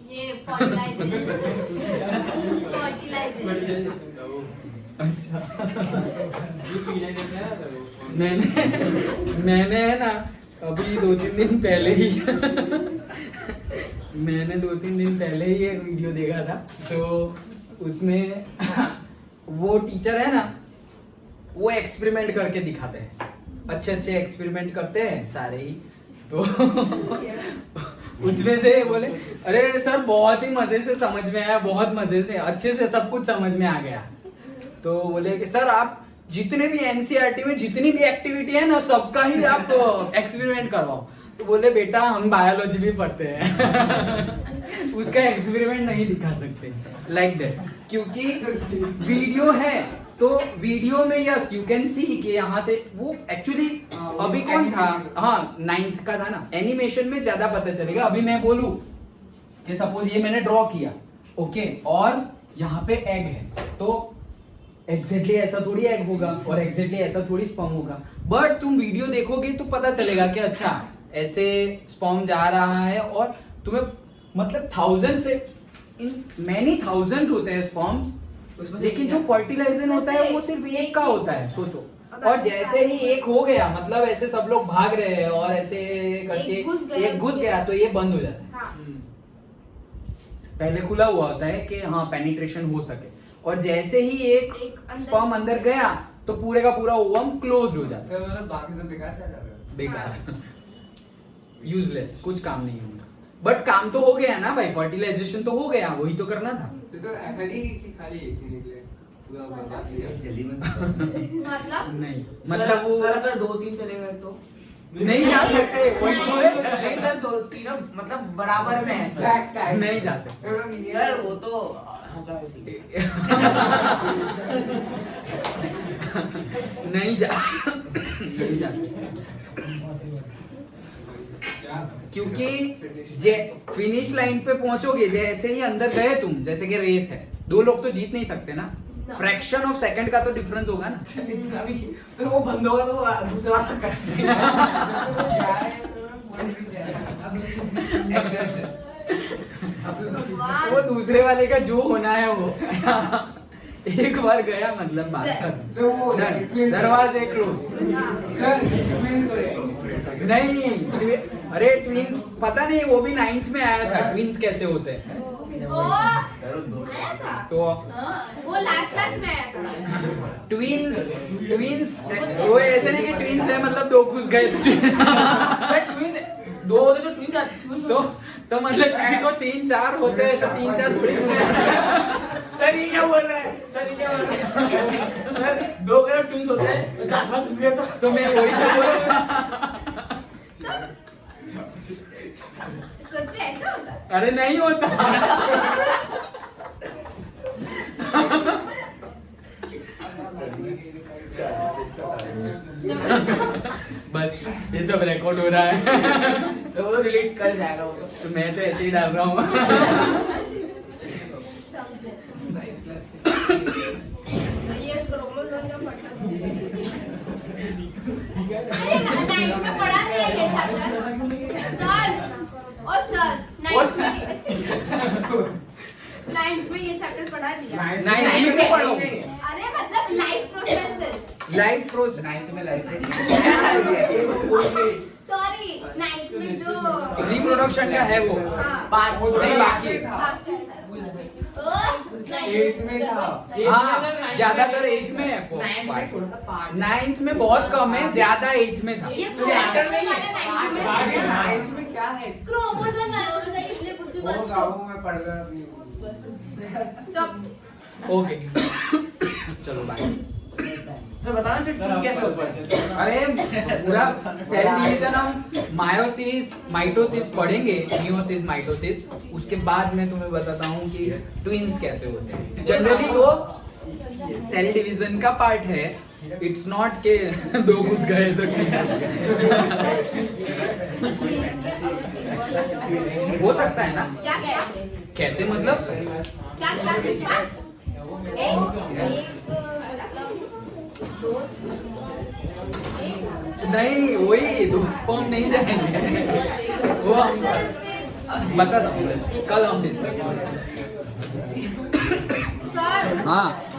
ये फर्टिलाइजेशन अच्छा ये पीने जैसे है ना वो मैंने है ना अभी 2-3 दिन पहले ही मैंने 2-3 दिन पहले ही एक वीडियो देखा था। तो उसमें वो टीचर है ना, वो एक्सपेरिमेंट करके दिखाते हैं, अच्छे अच्छे एक्सपेरिमेंट करते हैं सारे ही। तो उसमें से बोले अरे सर बहुत ही मजे से समझ में आया, बहुत मजे से अच्छे से सब कुछ समझ में आ गया। तो बोले कि सर आप जितने भी एनसीईआरटी में जितनी भी एक्टिविटी है ना सबका ही आप एक्सपेरिमेंट करवाओ। तो बोले बेटा हम बायोलॉजी भी पढ़ते हैं उसका एक्सपेरिमेंट नहीं दिखा सकते लाइक दैट, क्योंकि वीडियो है तो वीडियो में यस यू कैन सी कि यहाँ से वो एक्चुअली अभी कौन था, हाँ 9th का था ना, एनिमेशन में ज्यादा पता चलेगा। अभी मैं बोलूं कि सपोज ये मैंने ड्रॉ किया ओके, और यहाँ पे एग है, तो एग्जैक्टली ऐसा थोड़ी एग होगा और एग्जैक्टली ऐसा थोड़ी स्पर्म होगा। बट तुम वीडियो देखोगे तो पता चलेगा कि अच्छा ऐसे स्पर्म जा रहा है, और तुम्हें मतलब थाउजेंड से इन मैनी थाउजेंड्स होते हैं स्पर्म्स, लेकिन जो फर्टिलाइजेशन होता है वो सिर्फ एक का होता है, सोचो। और जैसे ही एक हो गया मतलब ऐसे सब लोग भाग रहे हैं और ऐसे करके एक घुस गया तो ये बंद हो जाता है। हाँ। पहले खुला हुआ होता है कि हाँ पेनिट्रेशन हो सके, और जैसे ही एक स्पर्म अंदर गया तो पूरे का पूरा ओवम क्लोज हो जाता है। सर मतलब बाकी सब बेकार से आ जाएगा। बेकार यूजलेस, कुछ काम नहीं होगा। बट काम तो हो गया ना भाई, फर्टिलाइजेशन तो हो गया, वही तो करना था। तो ऐसा नहीं कि खाली एक ही निकले पूरा बर्बाद किया जल्दी में मतलब नहीं मतलब वो सर अगर 2-3 चले गए तो नहीं जा सकते, वही तो है। नहीं सर 2-3 मतलब बराबर में है सर। नहीं जा सकते सर वो तो चलो ठीक है। नहीं जा सकते क्योंकि फिनिश लाइन पे पहुंचोगे, जैसे ही अंदर गए तुम, जैसे कि रेस है, 2 लोग तो जीत नहीं सकते ना, फ्रैक्शन ऑफ सेकंड का तो डिफरेंस होगा ना। इतना भी तो वो बंद होगा तो दूसरा तक वो दूसरे वाले का जो होना है वो एक बार गया मतलब बात खत्म, दरवाजे क्लोज। सर नहीं अरे ट्विंस पता नहीं, वो भी 9th में आया था, ट्विंस कैसे होते हैं। आया था तो वो लास्ट क्लास में आया था। ट्विंस वो ऐसे नहीं कि ट्विंस है मतलब 2 घुस गए सर ट्विंस 2 होते तो ट्विंस आते तो मतलब किसी को 3-4 होते हैं तो 3-4 थोड़ी होते हैं। सर ये क्या बोल रहा है सर ये क्या बोल रहा है सर 2 करोड़ ट्विंस होते हैं 4-5 घुस गए तो मैं वही तो बोल रहा हूं। सोचिए ऐसा होता। अरे नहीं होता बस ये सब रिकॉर्ड हो रहा है तो वो डिलीट कर जाएगा वो तो मैं तो ऐसे ही डाल रहा हूँ। ये क्रोमोसोम का पढ़ना अरे 9th में पढ़ा नहीं है ये चैप्टर सर। और सर 9th में ये चैप्टर पढ़ा दिया। 9th में क्यों पढ़ो? अरे मतलब life processes. Life process 9th में लाइफ सॉरी 9th में जो रिप्रोडक्शन का है वो हाँ नहीं बाकी एट्थ में था। हाँ ज्यादातर 8th में है 9th में बहुत कम है, ज्यादा 8th में था। ये चैप्टर नहीं है आगे 9th में क्या है? क्रोमोसोम नाम चाहिए इसलिए पूछू वो बस। गाँवों में पढ़ रहा चुप। ओके चलो बाय। सर बताना फिर कैसे होता है। अरे पूरा सेल डिवीजन हम मायोसिस माइटोसिस पढ़ेंगे, मियोसिस माइटोसिस, उसके बाद मैं तुम्हें बताता हूँ कि ट्विंस कैसे होते हैं। जनरली वो सेल डिवीजन का पार्ट है, इट्स नॉट के 2 घुस गए तो हो सकता है ना। क्या क्या कैसे मतलब क्या क्या क्या एक नहीं वही 2 स्पर्म नहीं जाएंगे। वो बता दो कल हम डिस्कस करेंगे सर हाँ